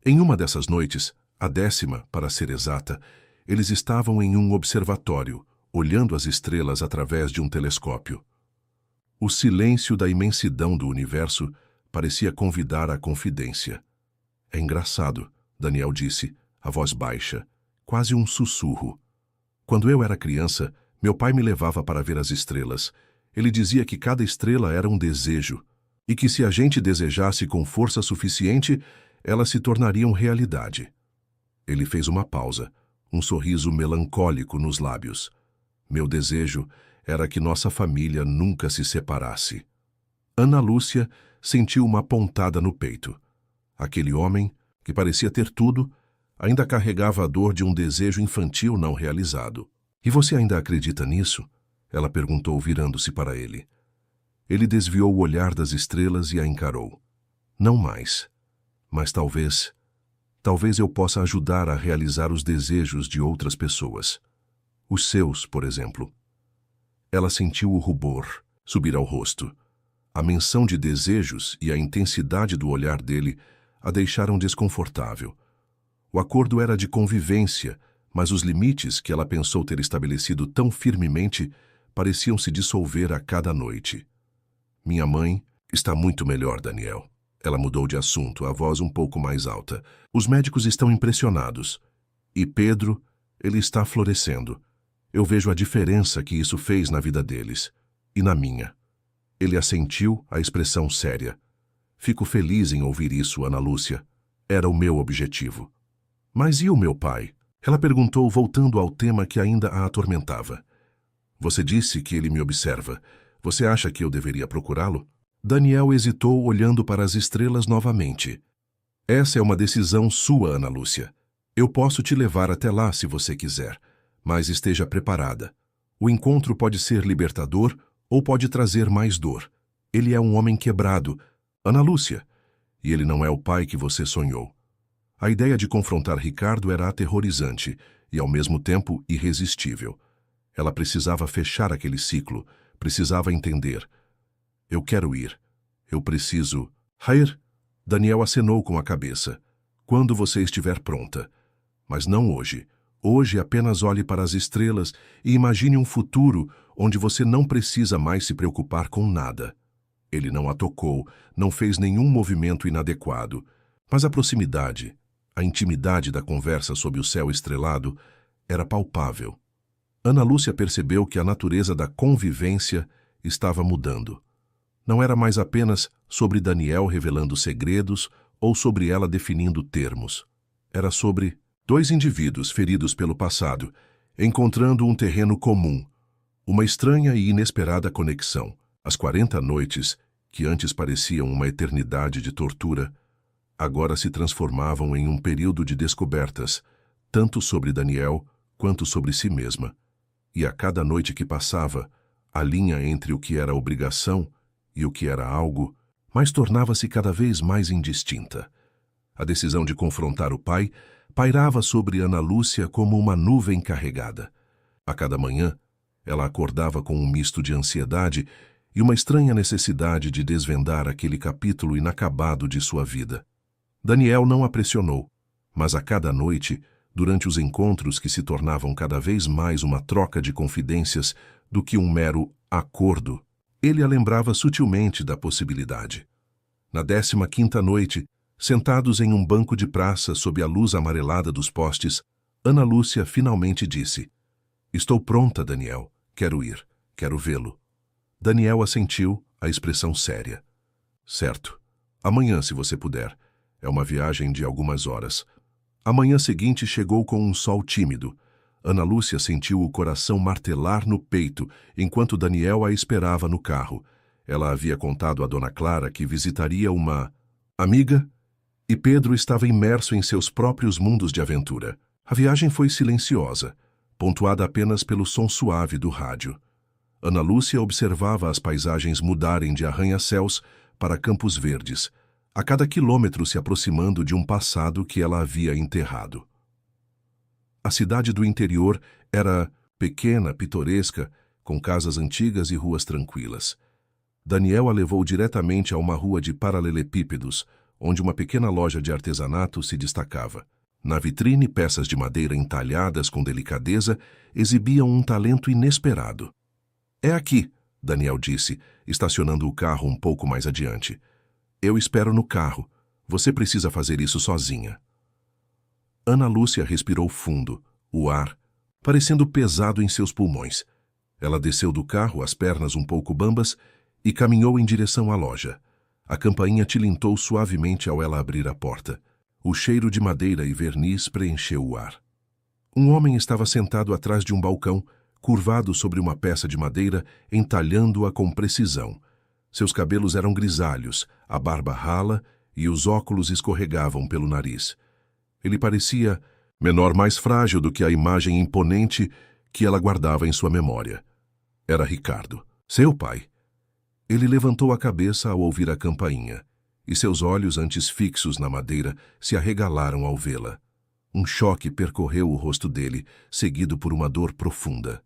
Em uma dessas noites, a 10ª, para ser exata, eles estavam em um observatório, olhando as estrelas através de um telescópio. O silêncio da imensidão do universo parecia convidar à confidência. É engraçado, Daniel disse, a voz baixa, quase um sussurro. Quando eu era criança, meu pai me levava para ver as estrelas. Ele dizia que cada estrela era um desejo, e que se a gente desejasse com força suficiente, elas se tornariam realidade. Ele fez uma pausa, um sorriso melancólico nos lábios. Meu desejo era que nossa família nunca se separasse. Ana Lúcia sentiu uma pontada no peito. Aquele homem, que parecia ter tudo, ainda carregava a dor de um desejo infantil não realizado. E você ainda acredita nisso? Ela perguntou, virando-se para ele. Ele desviou o olhar das estrelas e a encarou. Não mais. Mas talvez eu possa ajudar a realizar os desejos de outras pessoas. Os seus, por exemplo. Ela sentiu o rubor subir ao rosto. A menção de desejos e a intensidade do olhar dele a deixaram desconfortável. O acordo era de convivência, mas os limites que ela pensou ter estabelecido tão firmemente pareciam se dissolver a cada noite. Minha mãe está muito melhor, Daniel. Ela mudou de assunto, a voz um pouco mais alta. Os médicos estão impressionados. E Pedro, ele está florescendo. Eu vejo a diferença que isso fez na vida deles. E na minha. Ele assentiu, a expressão séria. Fico feliz em ouvir isso, Ana Lúcia. Era o meu objetivo. Mas e o meu pai? Ela perguntou, voltando ao tema que ainda a atormentava. Você disse que ele me observa. Você acha que eu deveria procurá-lo? Daniel hesitou, olhando para as estrelas novamente. Essa é uma decisão sua, Ana Lúcia. Eu posso te levar até lá se você quiser, mas esteja preparada. O encontro pode ser libertador ou pode trazer mais dor. Ele é um homem quebrado, Ana Lúcia, e ele não é o pai que você sonhou. A ideia de confrontar Ricardo era aterrorizante e, ao mesmo tempo, irresistível. Ela precisava fechar aquele ciclo, precisava entender. Eu quero ir. Eu preciso... Rair? Daniel acenou com a cabeça. Quando você estiver pronta. Mas não hoje. Hoje apenas olhe para as estrelas e imagine um futuro onde você não precisa mais se preocupar com nada. Ele não a tocou, não fez nenhum movimento inadequado, mas a proximidade, a intimidade da conversa sob o céu estrelado era palpável. Ana Lúcia percebeu que a natureza da convivência estava mudando. Não era mais apenas sobre Daniel revelando segredos ou sobre ela definindo termos. Era sobre dois indivíduos feridos pelo passado, encontrando um terreno comum, uma estranha e inesperada conexão. As 40 noites, que antes pareciam uma eternidade de tortura, agora se transformavam em um período de descobertas, tanto sobre Daniel quanto sobre si mesma. E a cada noite que passava, a linha entre o que era obrigação e o que era algo, mas tornava-se cada vez mais indistinta. A decisão de confrontar o pai pairava sobre Ana Lúcia como uma nuvem carregada. A cada manhã, ela acordava com um misto de ansiedade e uma estranha necessidade de desvendar aquele capítulo inacabado de sua vida. Daniel não a pressionou, mas a cada noite, durante os encontros que se tornavam cada vez mais uma troca de confidências do que um mero acordo, ele a lembrava sutilmente da possibilidade. Na 15ª noite, sentados em um banco de praça sob a luz amarelada dos postes, Ana Lúcia finalmente disse: Estou pronta, Daniel. Quero ir. Quero vê-lo. Daniel assentiu, a expressão séria. Certo. Amanhã, se você puder. É uma viagem de algumas horas. A manhã seguinte chegou com um sol tímido. Ana Lúcia sentiu o coração martelar no peito, enquanto Daniel a esperava no carro. Ela havia contado a Dona Clara que visitaria uma amiga, e Pedro estava imerso em seus próprios mundos de aventura. A viagem foi silenciosa, pontuada apenas pelo som suave do rádio. Ana Lúcia observava as paisagens mudarem de arranha-céus para campos verdes, a cada quilômetro se aproximando de um passado que ela havia enterrado. A cidade do interior era pequena, pitoresca, com casas antigas e ruas tranquilas. Daniel a levou diretamente a uma rua de paralelepípedos, onde uma pequena loja de artesanato se destacava. Na vitrine, peças de madeira entalhadas com delicadeza exibiam um talento inesperado. É aqui, Daniel disse, estacionando o carro um pouco mais adiante. Eu espero no carro. Você precisa fazer isso sozinha. Ana Lúcia respirou fundo, o ar, parecendo pesado em seus pulmões. Ela desceu do carro, as pernas um pouco bambas, e caminhou em direção à loja. A campainha tilintou suavemente ao ela abrir a porta. O cheiro de madeira e verniz preencheu o ar. Um homem estava sentado atrás de um balcão, curvado sobre uma peça de madeira, entalhando-a com precisão. Seus cabelos eram grisalhos, a barba rala e os óculos escorregavam pelo nariz. Ele parecia menor, mais frágil do que a imagem imponente que ela guardava em sua memória. Era Ricardo, seu pai. Ele levantou a cabeça ao ouvir a campainha, e seus olhos, antes fixos na madeira, se arregalaram ao vê-la. Um choque percorreu o rosto dele, seguido por uma dor profunda.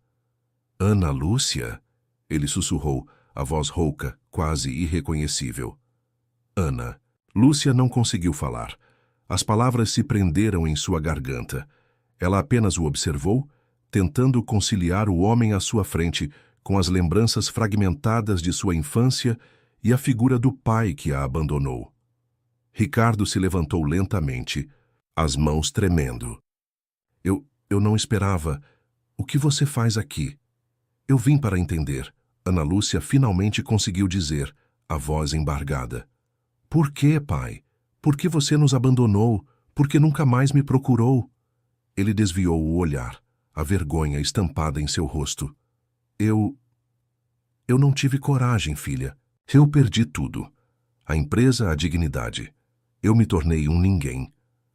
Ana Lúcia? Ele sussurrou, a voz rouca, quase irreconhecível. Ana. Lúcia não conseguiu falar. As palavras se prenderam em sua garganta. Ela apenas o observou, tentando conciliar o homem à sua frente com as lembranças fragmentadas de sua infância e a figura do pai que a abandonou. Ricardo se levantou lentamente, as mãos tremendo. Eu não esperava. O que você faz aqui? Eu vim para entender. Ana Lúcia finalmente conseguiu dizer, a voz embargada. Por que, pai? Por que você nos abandonou? Por que nunca mais me procurou? Ele desviou o olhar, a vergonha estampada em seu rosto. Eu não tive coragem, filha. Eu perdi tudo. A empresa, a dignidade. Eu me tornei um ninguém.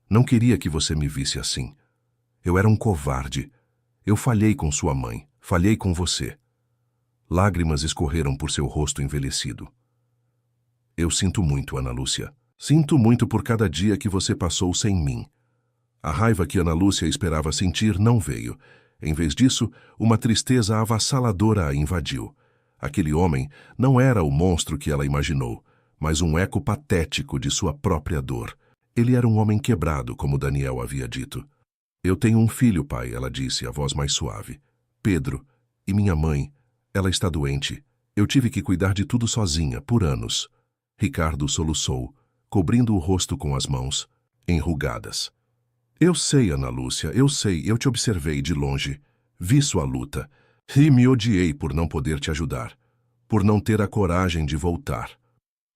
Não queria que você me visse assim. Eu era um covarde. Eu falhei com sua mãe. Falhei com você. Lágrimas escorreram por seu rosto envelhecido. Eu sinto muito, Ana Lúcia. Sinto muito por cada dia que você passou sem mim. A raiva que Ana Lúcia esperava sentir não veio. Em vez disso, uma tristeza avassaladora a invadiu. Aquele homem não era o monstro que ela imaginou, mas um eco patético de sua própria dor. Ele era um homem quebrado, como Daniel havia dito. Eu tenho um filho, pai, ela disse, a voz mais suave. Pedro. E minha mãe. Ela está doente. Eu tive que cuidar de tudo sozinha, por anos. Ricardo soluçou, cobrindo o rosto com as mãos, enrugadas. Eu sei, Ana Lúcia, eu sei, eu te observei de longe. Vi sua luta. E me odiei por não poder te ajudar. Por não ter a coragem de voltar.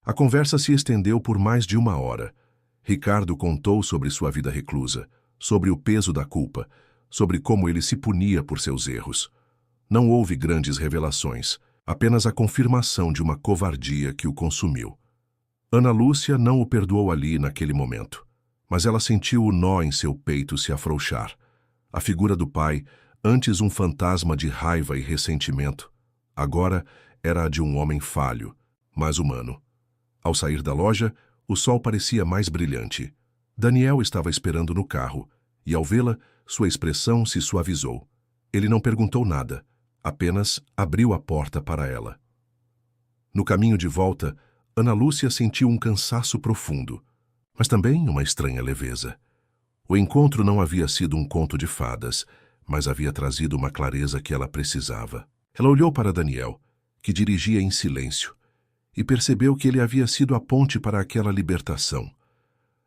A conversa se estendeu por mais de 1 hora. Ricardo contou sobre sua vida reclusa, sobre o peso da culpa, sobre como ele se punia por seus erros. Não houve grandes revelações, apenas a confirmação de uma covardia que o consumiu. Ana Lúcia não o perdoou ali naquele momento, mas ela sentiu o nó em seu peito se afrouxar. A figura do pai, antes um fantasma de raiva e ressentimento, agora era a de um homem falho, mas humano. Ao sair da loja, o sol parecia mais brilhante. Daniel estava esperando no carro, e ao vê-la, sua expressão se suavizou. Ele não perguntou nada, apenas abriu a porta para ela. No caminho de volta, Ana Lúcia sentiu um cansaço profundo, mas também uma estranha leveza. O encontro não havia sido um conto de fadas, mas havia trazido uma clareza que ela precisava. Ela olhou para Daniel, que dirigia em silêncio, e percebeu que ele havia sido a ponte para aquela libertação.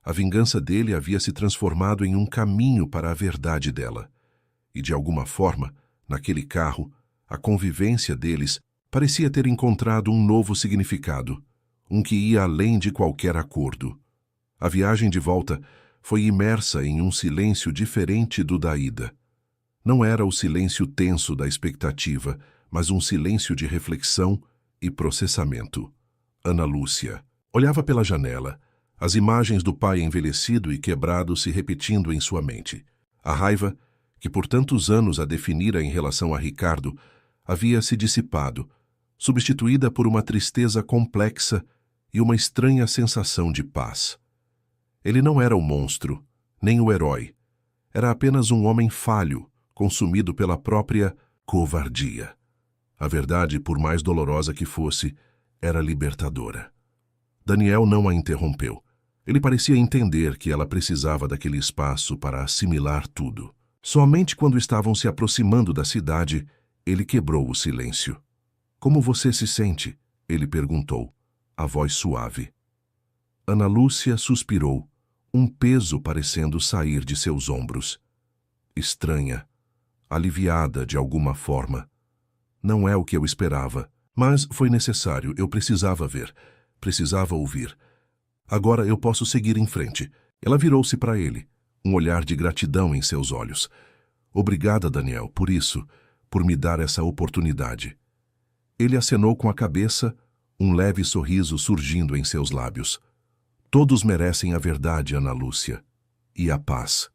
A vingança dele havia se transformado em um caminho para a verdade dela. E, de alguma forma, naquele carro, a convivência deles parecia ter encontrado um novo significado, um que ia além de qualquer acordo. A viagem de volta foi imersa em um silêncio diferente do da ida. Não era o silêncio tenso da expectativa, mas um silêncio de reflexão e processamento. Ana Lúcia olhava pela janela, as imagens do pai envelhecido e quebrado se repetindo em sua mente. A raiva, que por tantos anos a definira em relação a Ricardo, havia se dissipado, substituída por uma tristeza complexa e uma estranha sensação de paz. Ele não era o monstro, nem o herói. Era apenas um homem falho, consumido pela própria covardia. A verdade, por mais dolorosa que fosse, era libertadora. Daniel não a interrompeu. Ele parecia entender que ela precisava daquele espaço para assimilar tudo. Somente quando estavam se aproximando da cidade, ele quebrou o silêncio. Como você se sente? Ele perguntou, a voz suave. Ana Lúcia suspirou, um peso parecendo sair de seus ombros. Estranha, aliviada de alguma forma. Não é o que eu esperava, mas foi necessário, eu precisava ver, precisava ouvir. Agora eu posso seguir em frente. Ela virou-se para ele, um olhar de gratidão em seus olhos. Obrigada, Daniel, por isso, por me dar essa oportunidade. Ele acenou com a cabeça, um leve sorriso surgindo em seus lábios. Todos merecem a verdade, Ana Lúcia, e a paz.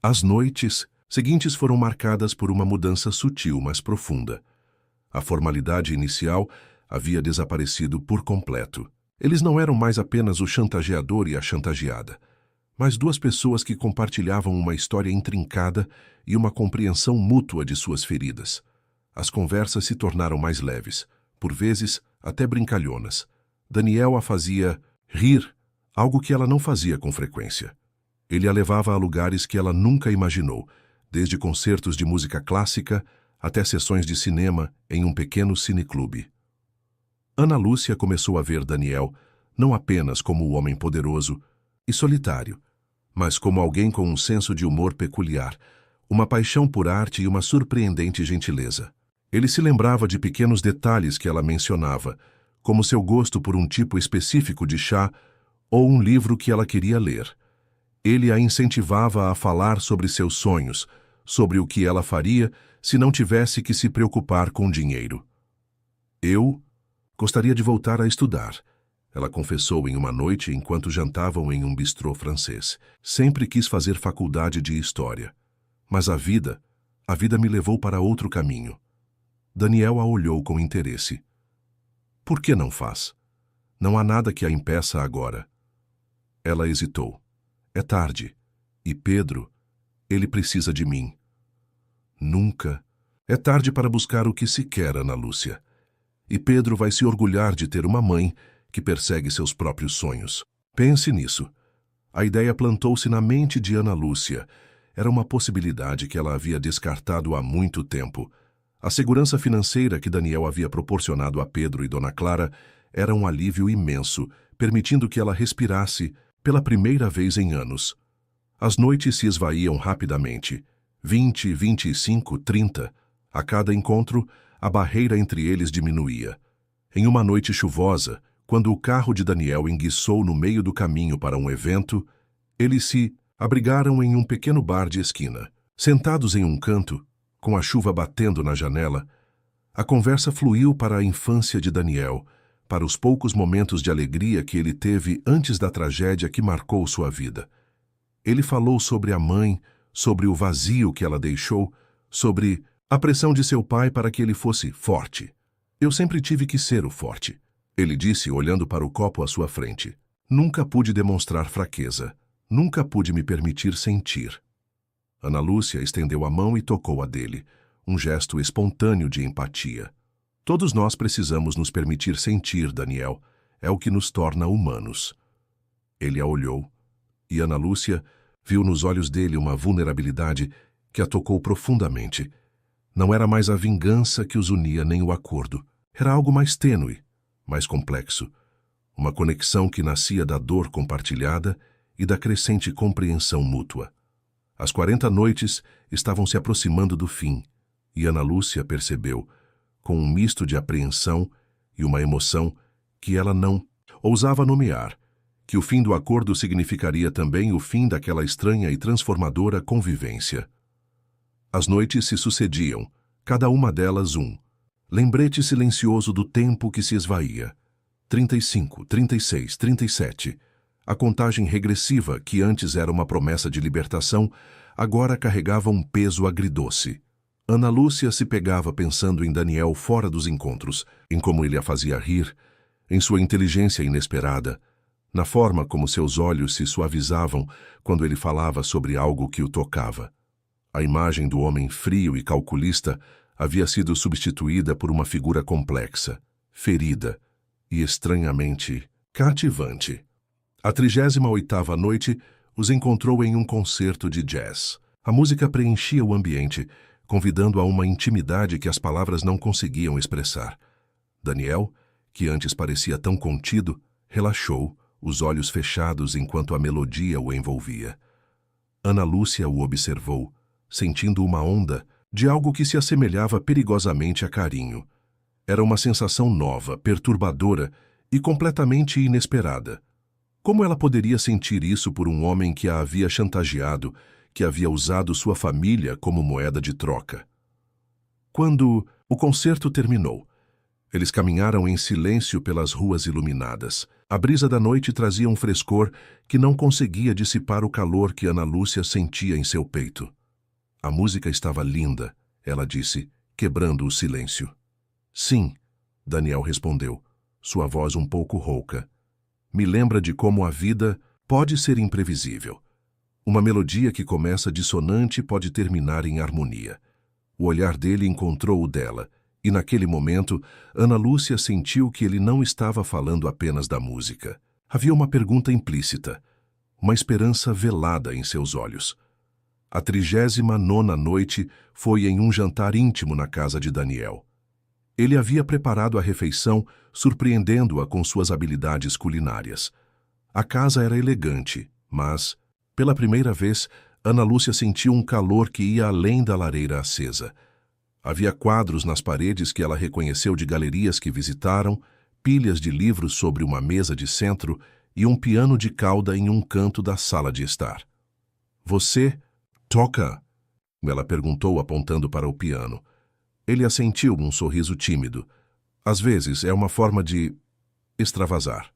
As noites seguintes foram marcadas por uma mudança sutil, mas profunda. A formalidade inicial havia desaparecido por completo. Eles não eram mais apenas o chantageador e a chantageada, mas duas pessoas que compartilhavam uma história intrincada e uma compreensão mútua de suas feridas. As conversas se tornaram mais leves, por vezes até brincalhonas. Daniel a fazia rir, algo que ela não fazia com frequência. Ele a levava a lugares que ela nunca imaginou, desde concertos de música clássica até sessões de cinema em um pequeno cineclube. Ana Lúcia começou a ver Daniel não apenas como o homem poderoso e solitário, mas como alguém com um senso de humor peculiar, uma paixão por arte e uma surpreendente gentileza. Ele se lembrava de pequenos detalhes que ela mencionava, como seu gosto por um tipo específico de chá ou um livro que ela queria ler. Ele a incentivava a falar sobre seus sonhos, sobre o que ela faria se não tivesse que se preocupar com dinheiro. Eu gostaria de voltar a estudar, ela confessou em uma noite enquanto jantavam em um bistrô francês. Sempre quis fazer faculdade de história. Mas a vida me levou para outro caminho. Daniel a olhou com interesse. Por que não faz? Não há nada que a impeça agora. Ela hesitou. É tarde. E Pedro, ele precisa de mim. Nunca. É tarde para buscar o que se quer, Ana Lúcia. E Pedro vai se orgulhar de ter uma mãe que persegue seus próprios sonhos. Pense nisso. A ideia plantou-se na mente de Ana Lúcia. Era uma possibilidade que ela havia descartado há muito tempo. A segurança financeira que Daniel havia proporcionado a Pedro e Dona Clara era um alívio imenso, permitindo que ela respirasse pela primeira vez em anos. As noites se esvaíam rapidamente. 20, 25, 30. A cada encontro, a barreira entre eles diminuía. Em uma noite chuvosa, quando o carro de Daniel enguiçou no meio do caminho para um evento, eles se abrigaram em um pequeno bar de esquina. Sentados em um canto, com a chuva batendo na janela, a conversa fluiu para a infância de Daniel, para os poucos momentos de alegria que ele teve antes da tragédia que marcou sua vida. Ele falou sobre a mãe, sobre o vazio que ela deixou, sobre a pressão de seu pai para que ele fosse forte. Eu sempre tive que ser o forte, ele disse olhando para o copo à sua frente. Nunca pude demonstrar fraqueza. Nunca pude me permitir sentir. Ana Lúcia estendeu a mão e tocou a dele, um gesto espontâneo de empatia. Todos nós precisamos nos permitir sentir, Daniel. É o que nos torna humanos. Ele a olhou, e Ana Lúcia viu nos olhos dele uma vulnerabilidade que a tocou profundamente. Não era mais a vingança que os unia nem o acordo. Era algo mais tênue, mais complexo. Uma conexão que nascia da dor compartilhada e da crescente compreensão mútua. As 40 noites estavam se aproximando do fim, e Ana Lúcia percebeu, com um misto de apreensão e uma emoção que ela não ousava nomear, que o fim do acordo significaria também o fim daquela estranha e transformadora convivência. As noites se sucediam, cada uma delas um lembrete silencioso do tempo que se esvaía. 35, 36, 37. A contagem regressiva, que antes era uma promessa de libertação, agora carregava um peso agridoce. Ana Lúcia se pegava pensando em Daniel fora dos encontros, em como ele a fazia rir, em sua inteligência inesperada, na forma como seus olhos se suavizavam quando ele falava sobre algo que o tocava. A imagem do homem frio e calculista havia sido substituída por uma figura complexa, ferida e estranhamente cativante. A 38ª noite os encontrou em um concerto de jazz. A música preenchia o ambiente, convidando a uma intimidade que as palavras não conseguiam expressar. Daniel, que antes parecia tão contido, relaxou, os olhos fechados enquanto a melodia o envolvia. Ana Lúcia o observou, sentindo uma onda de algo que se assemelhava perigosamente a carinho. Era uma sensação nova, perturbadora e completamente inesperada. Como ela poderia sentir isso por um homem que a havia chantageado, que havia usado sua família como moeda de troca? Quando o concerto terminou, eles caminharam em silêncio pelas ruas iluminadas. A brisa da noite trazia um frescor que não conseguia dissipar o calor que Ana Lúcia sentia em seu peito. A música estava linda, ela disse, quebrando o silêncio. Sim, Daniel respondeu, sua voz um pouco rouca. Me lembra de como a vida pode ser imprevisível. Uma melodia que começa dissonante pode terminar em harmonia. O olhar dele encontrou o dela, e naquele momento, Ana Lúcia sentiu que ele não estava falando apenas da música. Havia uma pergunta implícita, uma esperança velada em seus olhos. A 39ª noite foi em um jantar íntimo na casa de Daniel. Ele havia preparado a refeição, surpreendendo-a com suas habilidades culinárias. A casa era elegante, mas, pela primeira vez, Ana Lúcia sentiu um calor que ia além da lareira acesa. Havia quadros nas paredes que ela reconheceu de galerias que visitaram, pilhas de livros sobre uma mesa de centro e um piano de cauda em um canto da sala de estar. "Você toca?" ela perguntou apontando para o piano. Ele assentiu um sorriso tímido. "Às vezes é uma forma de extravasar."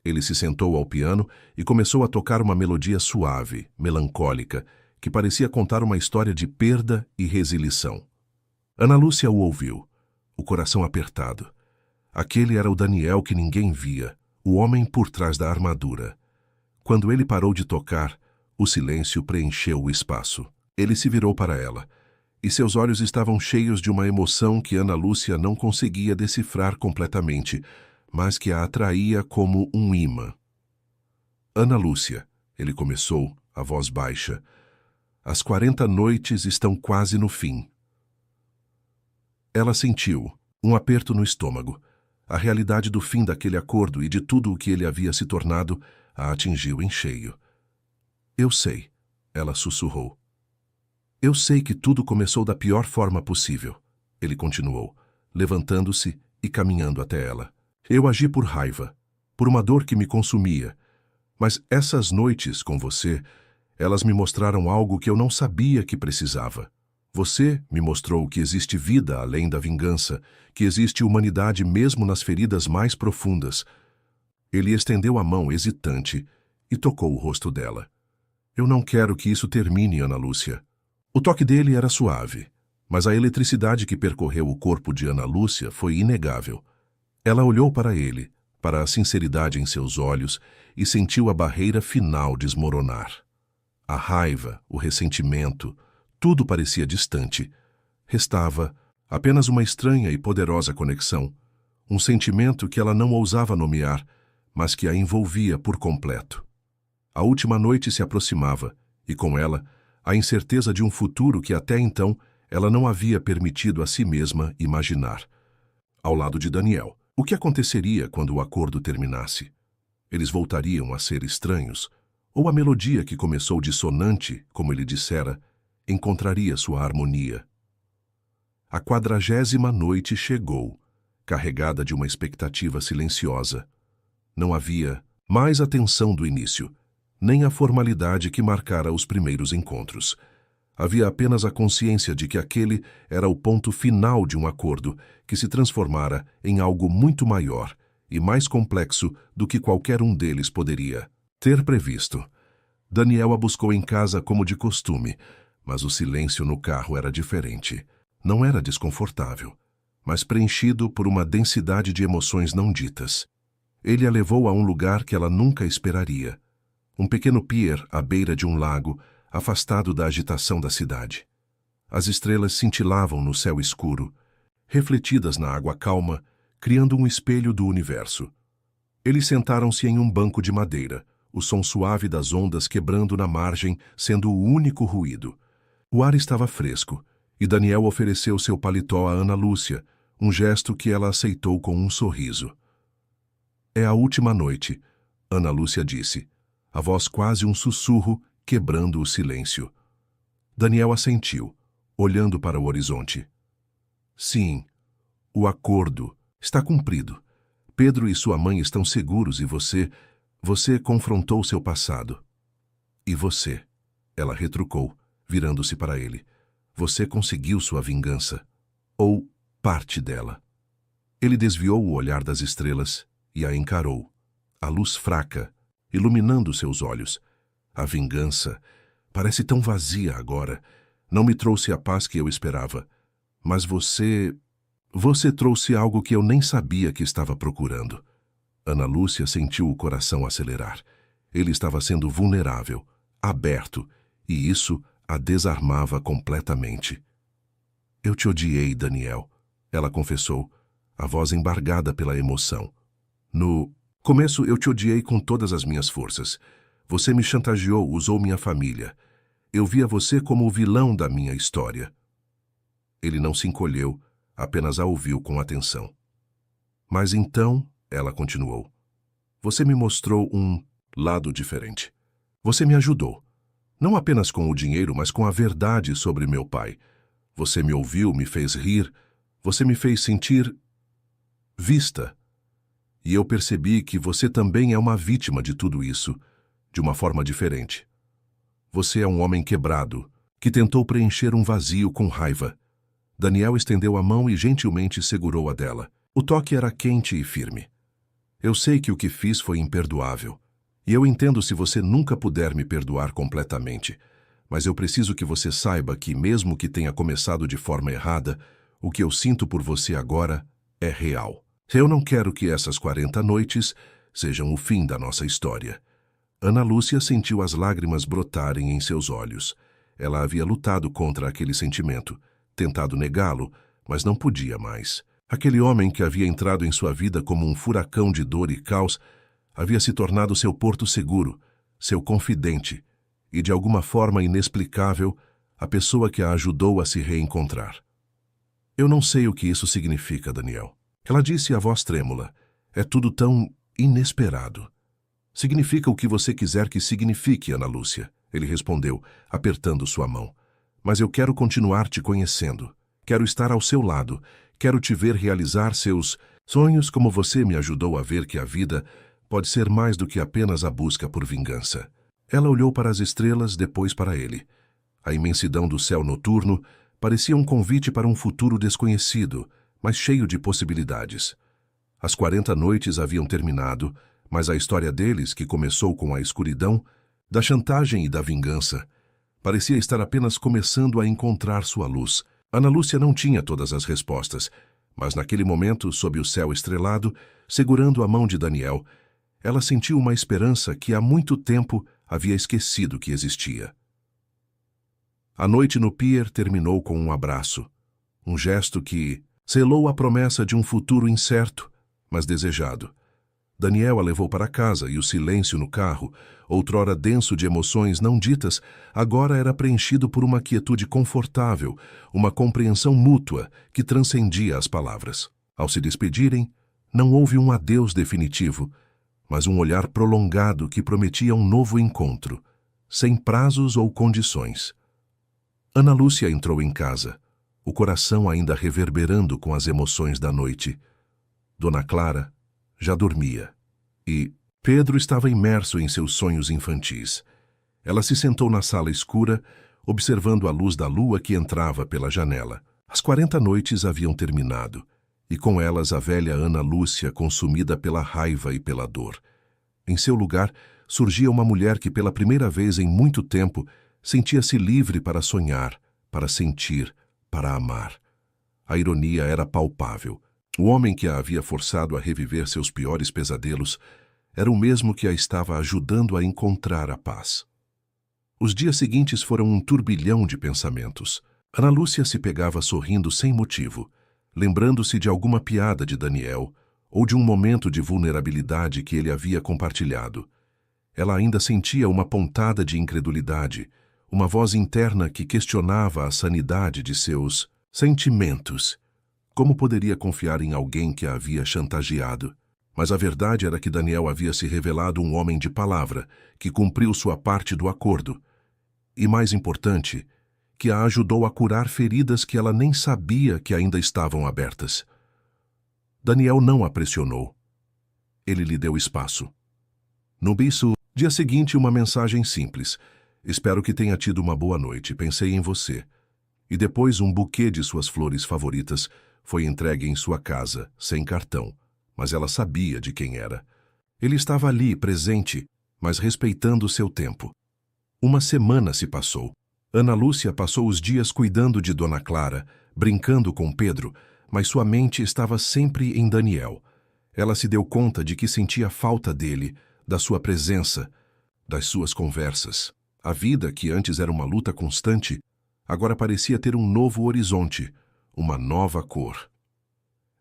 Ele se sentou ao piano e começou a tocar uma melodia suave, melancólica, que parecia contar uma história de perda e resilição. Ana Lúcia o ouviu, o coração apertado. Aquele era o Daniel que ninguém via, o homem por trás da armadura. Quando ele parou de tocar, o silêncio preencheu o espaço. Ele se virou para ela, e seus olhos estavam cheios de uma emoção que Ana Lúcia não conseguia decifrar completamente, mas que a atraía como um imã. "Ana Lúcia", ele começou, a voz baixa, "as 40 noites estão quase no fim." Ela sentiu um aperto no estômago. A realidade do fim daquele acordo e de tudo o que ele havia se tornado a atingiu em cheio. "Eu sei", ela sussurrou. "Eu sei que tudo começou da pior forma possível", ele continuou, levantando-se e caminhando até ela. "Eu agi por raiva, por uma dor que me consumia, mas essas noites com você, elas me mostraram algo que eu não sabia que precisava. Você me mostrou que existe vida além da vingança, que existe humanidade mesmo nas feridas mais profundas." Ele estendeu a mão hesitante e tocou o rosto dela. "Eu não quero que isso termine, Ana Lúcia." O toque dele era suave, mas a eletricidade que percorreu o corpo de Ana Lúcia foi inegável. Ela olhou para ele, para a sinceridade em seus olhos, e sentiu a barreira final desmoronar. A raiva, o ressentimento, tudo parecia distante. Restava apenas uma estranha e poderosa conexão, um sentimento que ela não ousava nomear, mas que a envolvia por completo. A última noite se aproximava, e com ela, a incerteza de um futuro que até então ela não havia permitido a si mesma imaginar. Ao lado de Daniel, o que aconteceria quando o acordo terminasse? Eles voltariam a ser estranhos? Ou a melodia que começou dissonante, como ele dissera, encontraria sua harmonia? A 40ª noite chegou, carregada de uma expectativa silenciosa. Não havia mais a tensão do início, nem a formalidade que marcara os primeiros encontros. Havia apenas a consciência de que aquele era o ponto final de um acordo que se transformara em algo muito maior e mais complexo do que qualquer um deles poderia ter previsto. Daniel a buscou em casa como de costume, mas o silêncio no carro era diferente. Não era desconfortável, mas preenchido por uma densidade de emoções não ditas. Ele a levou a um lugar que ela nunca esperaria. Um pequeno pier à beira de um lago, afastado da agitação da cidade. As estrelas cintilavam no céu escuro, refletidas na água calma, criando um espelho do universo. Eles sentaram-se em um banco de madeira, o som suave das ondas quebrando na margem sendo o único ruído. O ar estava fresco, e Daniel ofereceu seu paletó a Ana Lúcia, um gesto que ela aceitou com um sorriso. "É a última noite", Ana Lúcia disse, a voz quase um sussurro, quebrando o silêncio. Daniel assentiu, olhando para o horizonte. "Sim, o acordo está cumprido. Pedro e sua mãe estão seguros e você confrontou seu passado." "E você?" ela retrucou, virando-se para ele. "Você conseguiu sua vingança. Ou parte dela." Ele desviou o olhar das estrelas e a encarou, a luz fraca, iluminando seus olhos. "A vingança parece tão vazia agora. Não me trouxe a paz que eu esperava. Mas você trouxe algo que eu nem sabia que estava procurando." Ana Lúcia sentiu o coração acelerar. Ele estava sendo vulnerável, aberto, e isso a desarmava completamente. "Eu te odiei, Daniel", ela confessou, a voz embargada pela emoção. "No começo eu te odiei com todas as minhas forças. Você me chantageou, usou minha família. Eu via você como o vilão da minha história. Ele não se encolheu, apenas a ouviu com atenção. Mas então, ela continuou, você me mostrou um lado diferente. Você me ajudou. Não apenas com o dinheiro, mas com a verdade sobre meu pai. Você me ouviu, me fez rir, você me fez sentir vista. E eu percebi que você também é uma vítima de tudo isso, de uma forma diferente. Você é um homem quebrado, que tentou preencher um vazio com raiva. Daniel estendeu a mão e gentilmente segurou a dela. O toque era quente e firme. Eu sei que o que fiz foi imperdoável. E eu entendo se você nunca puder me perdoar completamente. Mas eu preciso que você saiba que, mesmo que tenha começado de forma errada, o que eu sinto por você agora é real. Eu não quero que essas 40 noites sejam o fim da nossa história. Ana Lúcia sentiu as lágrimas brotarem em seus olhos. Ela havia lutado contra aquele sentimento, tentado negá-lo, mas não podia mais. Aquele homem que havia entrado em sua vida como um furacão de dor e caos havia se tornado seu porto seguro, seu confidente e, de alguma forma inexplicável, a pessoa que a ajudou a se reencontrar. Eu não sei o que isso significa, Daniel. Ela disse a voz trêmula. É tudo tão inesperado. Significa o que você quiser que signifique, Ana Lúcia, ele respondeu, apertando sua mão. Mas eu quero continuar te conhecendo. Quero estar ao seu lado. Quero te ver realizar seus sonhos como você me ajudou a ver que a vida pode ser mais do que apenas a busca por vingança. Ela olhou para as estrelas, depois para ele. A imensidão do céu noturno parecia um convite para um futuro desconhecido, mas cheio de possibilidades. As 40 noites haviam terminado, mas a história deles, que começou com a escuridão, da chantagem e da vingança, parecia estar apenas começando a encontrar sua luz. Ana Lúcia não tinha todas as respostas, mas naquele momento, sob o céu estrelado, segurando a mão de Daniel, ela sentiu uma esperança que há muito tempo havia esquecido que existia. A noite no pier terminou com um abraço, um gesto que selou a promessa de um futuro incerto, mas desejado. Daniel a levou para casa e o silêncio no carro, outrora denso de emoções não ditas, agora era preenchido por uma quietude confortável, uma compreensão mútua que transcendia as palavras. Ao se despedirem, não houve um adeus definitivo, mas um olhar prolongado que prometia um novo encontro, sem prazos ou condições. Ana Lúcia entrou em casa, o coração ainda reverberando com as emoções da noite. Dona Clara já dormia, e Pedro estava imerso em seus sonhos infantis. Ela se sentou na sala escura, observando a luz da lua que entrava pela janela. As 40 noites haviam terminado, e com elas a velha Ana Lúcia consumida pela raiva e pela dor. Em seu lugar, surgia uma mulher que pela primeira vez em muito tempo sentia-se livre para sonhar, para sentir, para amar. A ironia era palpável. O homem que a havia forçado a reviver seus piores pesadelos era o mesmo que a estava ajudando a encontrar a paz. Os dias seguintes foram um turbilhão de pensamentos. Ana Lúcia se pegava sorrindo sem motivo, lembrando-se de alguma piada de Daniel ou de um momento de vulnerabilidade que ele havia compartilhado. Ela ainda sentia uma pontada de incredulidade, uma voz interna que questionava a sanidade de seus sentimentos. Como poderia confiar em alguém que a havia chantageado? Mas a verdade era que Daniel havia se revelado um homem de palavra, que cumpriu sua parte do acordo. E, mais importante, que a ajudou a curar feridas que ela nem sabia que ainda estavam abertas. Daniel não a pressionou. Ele lhe deu espaço. No dia seguinte, uma mensagem simples. Espero que tenha tido uma boa noite, pensei em você. E depois um buquê de suas flores favoritas foi entregue em sua casa, sem cartão, mas ela sabia de quem era. Ele estava ali, presente, mas respeitando seu tempo. Uma semana se passou. Ana Lúcia passou os dias cuidando de Dona Clara, brincando com Pedro, mas sua mente estava sempre em Daniel. Ela se deu conta de que sentia falta dele, da sua presença, das suas conversas. A vida, que antes era uma luta constante, agora parecia ter um novo horizonte, uma nova cor.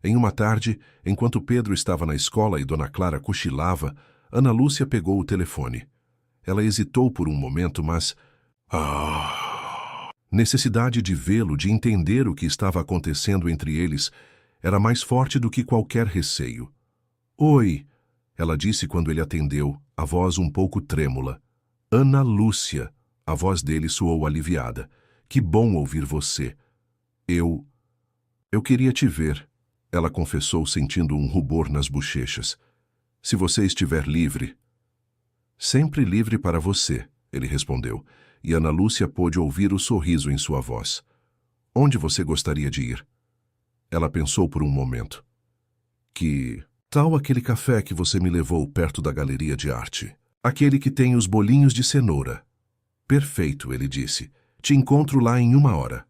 Em uma tarde, enquanto Pedro estava na escola e Dona Clara cochilava, Ana Lúcia pegou o telefone. Ela hesitou por um momento, mas, Necessidade de vê-lo, de entender o que estava acontecendo entre eles, era mais forte do que qualquer receio. Oi, ela disse quando ele atendeu, a voz um pouco trêmula. Ana Lúcia. A voz dele soou aliviada. Que bom ouvir você. Eu queria te ver, ela confessou sentindo um rubor nas bochechas. Se você estiver livre. Sempre livre para você, ele respondeu, e Ana Lúcia pôde ouvir o sorriso em sua voz. Onde você gostaria de ir? Ela pensou por um momento. Que tal aquele café que você me levou perto da galeria de arte? Aquele que tem os bolinhos de cenoura. Perfeito, ele disse. Te encontro lá em 1 hora.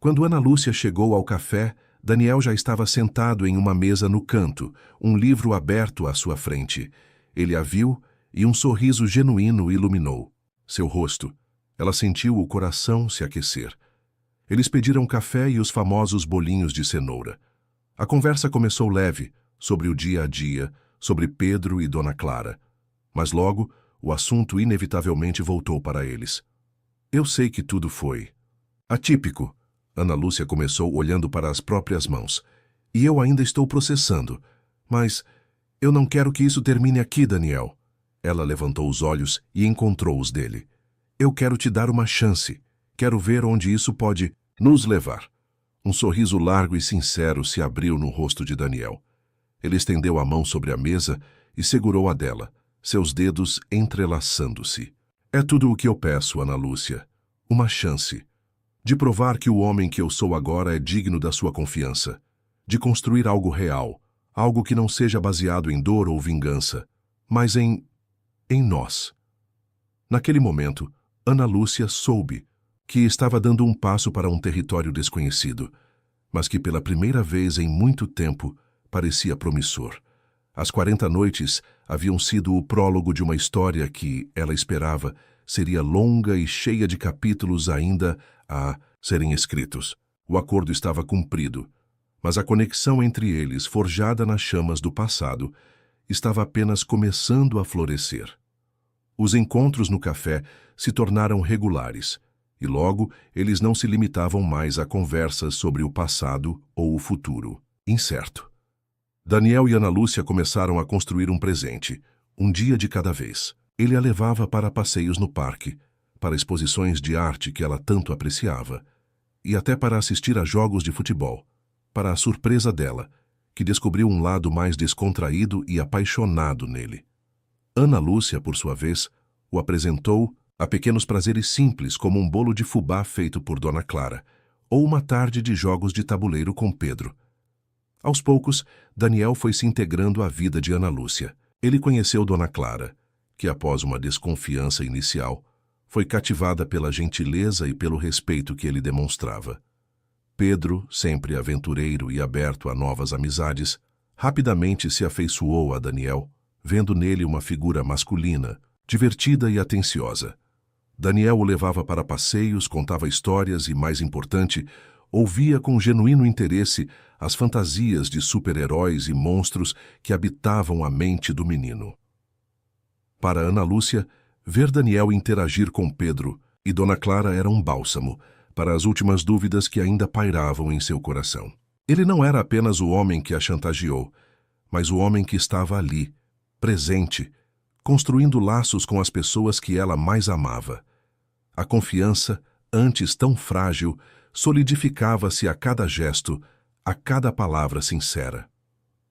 Quando Ana Lúcia chegou ao café, Daniel já estava sentado em uma mesa no canto, um livro aberto à sua frente. Ele a viu e um sorriso genuíno iluminou seu rosto. Ela sentiu o coração se aquecer. Eles pediram café e os famosos bolinhos de cenoura. A conversa começou leve, sobre o dia a dia, sobre Pedro e Dona Clara. Mas logo, o assunto inevitavelmente voltou para eles. Eu sei que tudo foi atípico. Ana Lúcia começou olhando para as próprias mãos. E eu ainda estou processando. Mas eu não quero que isso termine aqui, Daniel. Ela levantou os olhos e encontrou os dele. Eu quero te dar uma chance. Quero ver onde isso pode nos levar. Um sorriso largo e sincero se abriu no rosto de Daniel. Ele estendeu a mão sobre a mesa e segurou a dela, seus dedos entrelaçando-se. É tudo o que eu peço, Ana Lúcia. Uma chance. De provar que o homem que eu sou agora é digno da sua confiança. De construir algo real, algo que não seja baseado em dor ou vingança, mas em nós. Naquele momento, Ana Lúcia soube que estava dando um passo para um território desconhecido, mas que pela primeira vez em muito tempo parecia promissor. As 40 noites haviam sido o prólogo de uma história que, ela esperava, seria longa e cheia de capítulos ainda a serem escritos. O acordo estava cumprido, mas a conexão entre eles, forjada nas chamas do passado, estava apenas começando a florescer. Os encontros no café se tornaram regulares, e logo eles não se limitavam mais a conversas sobre o passado ou o futuro incerto. Daniel e Ana Lúcia começaram a construir um presente, um dia de cada vez. Ele a levava para passeios no parque, para exposições de arte que ela tanto apreciava, e até para assistir a jogos de futebol, para a surpresa dela, que descobriu um lado mais descontraído e apaixonado nele. Ana Lúcia, por sua vez, o apresentou a pequenos prazeres simples como um bolo de fubá feito por Dona Clara, ou uma tarde de jogos de tabuleiro com Pedro. Aos poucos, Daniel foi se integrando à vida de Ana Lúcia. Ele conheceu Dona Clara, que após uma desconfiança inicial, foi cativada pela gentileza e pelo respeito que ele demonstrava. Pedro, sempre aventureiro e aberto a novas amizades, rapidamente se afeiçoou a Daniel, vendo nele uma figura masculina, divertida e atenciosa. Daniel o levava para passeios, contava histórias e, mais importante, ouvia com genuíno interesse as fantasias de super-heróis e monstros que habitavam a mente do menino. Para Ana Lúcia, ver Daniel interagir com Pedro e Dona Clara era um bálsamo para as últimas dúvidas que ainda pairavam em seu coração. Ele não era apenas o homem que a chantageou, mas o homem que estava ali, presente, construindo laços com as pessoas que ela mais amava. A confiança, antes tão frágil, solidificava-se a cada gesto, a cada palavra sincera.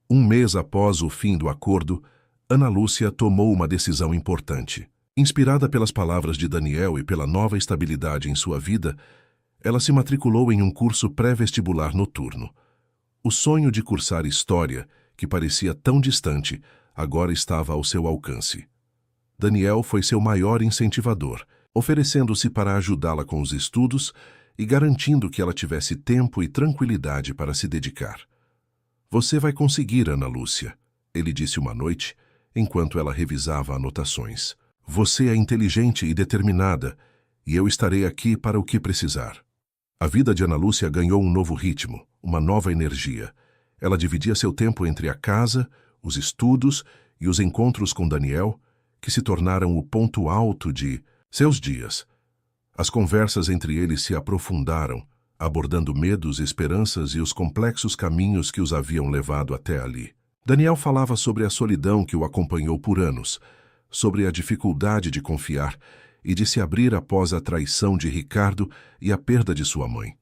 1 mês após o fim do acordo, Ana Lúcia tomou uma decisão importante. Inspirada pelas palavras de Daniel e pela nova estabilidade em sua vida, ela se matriculou em um curso pré-vestibular noturno. O sonho de cursar História, que parecia tão distante, agora estava ao seu alcance. Daniel foi seu maior incentivador, oferecendo-se para ajudá-la com os estudos e garantindo que ela tivesse tempo e tranquilidade para se dedicar. Você vai conseguir, Ana Lúcia, ele disse uma noite, enquanto ela revisava anotações. Você é inteligente e determinada, e eu estarei aqui para o que precisar. A vida de Ana Lúcia ganhou um novo ritmo, uma nova energia. Ela dividia seu tempo entre a casa, os estudos e os encontros com Daniel, que se tornaram o ponto alto de seus dias. As conversas entre eles se aprofundaram, abordando medos, esperanças e os complexos caminhos que os haviam levado até ali. Daniel falava sobre a solidão que o acompanhou por anos, sobre a dificuldade de confiar e de se abrir após a traição de Ricardo e a perda de sua mãe.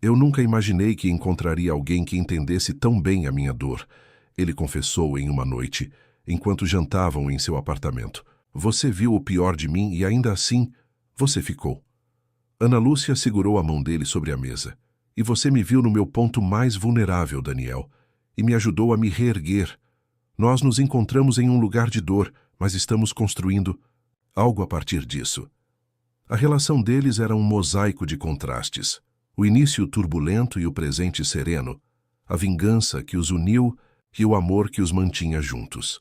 Eu nunca imaginei que encontraria alguém que entendesse tão bem a minha dor, ele confessou em uma noite, enquanto jantavam em seu apartamento. Você viu o pior de mim e ainda assim, você ficou. Ana Lúcia segurou a mão dele sobre a mesa. E você me viu no meu ponto mais vulnerável, Daniel, e me ajudou a me reerguer. Nós nos encontramos em um lugar de dor, mas estamos construindo algo a partir disso. A relação deles era um mosaico de contrastes. O início turbulento e o presente sereno, a vingança que os uniu e o amor que os mantinha juntos.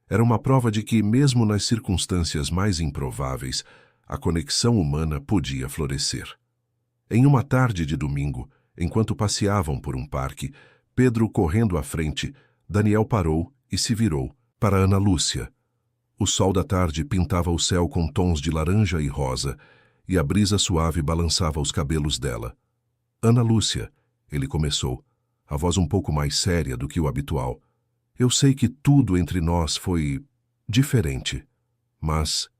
Era uma prova de que, mesmo nas circunstâncias mais improváveis, a conexão humana podia florescer. Em uma tarde de domingo, enquanto passeavam por um parque, Pedro correndo à frente, Daniel parou e se virou para Ana Lúcia. O sol da tarde pintava o céu com tons de laranja e rosa, e a brisa suave balançava os cabelos dela. Ana Lúcia, ele começou, a voz um pouco mais séria do que o habitual. Eu sei que tudo entre nós foi diferente, mas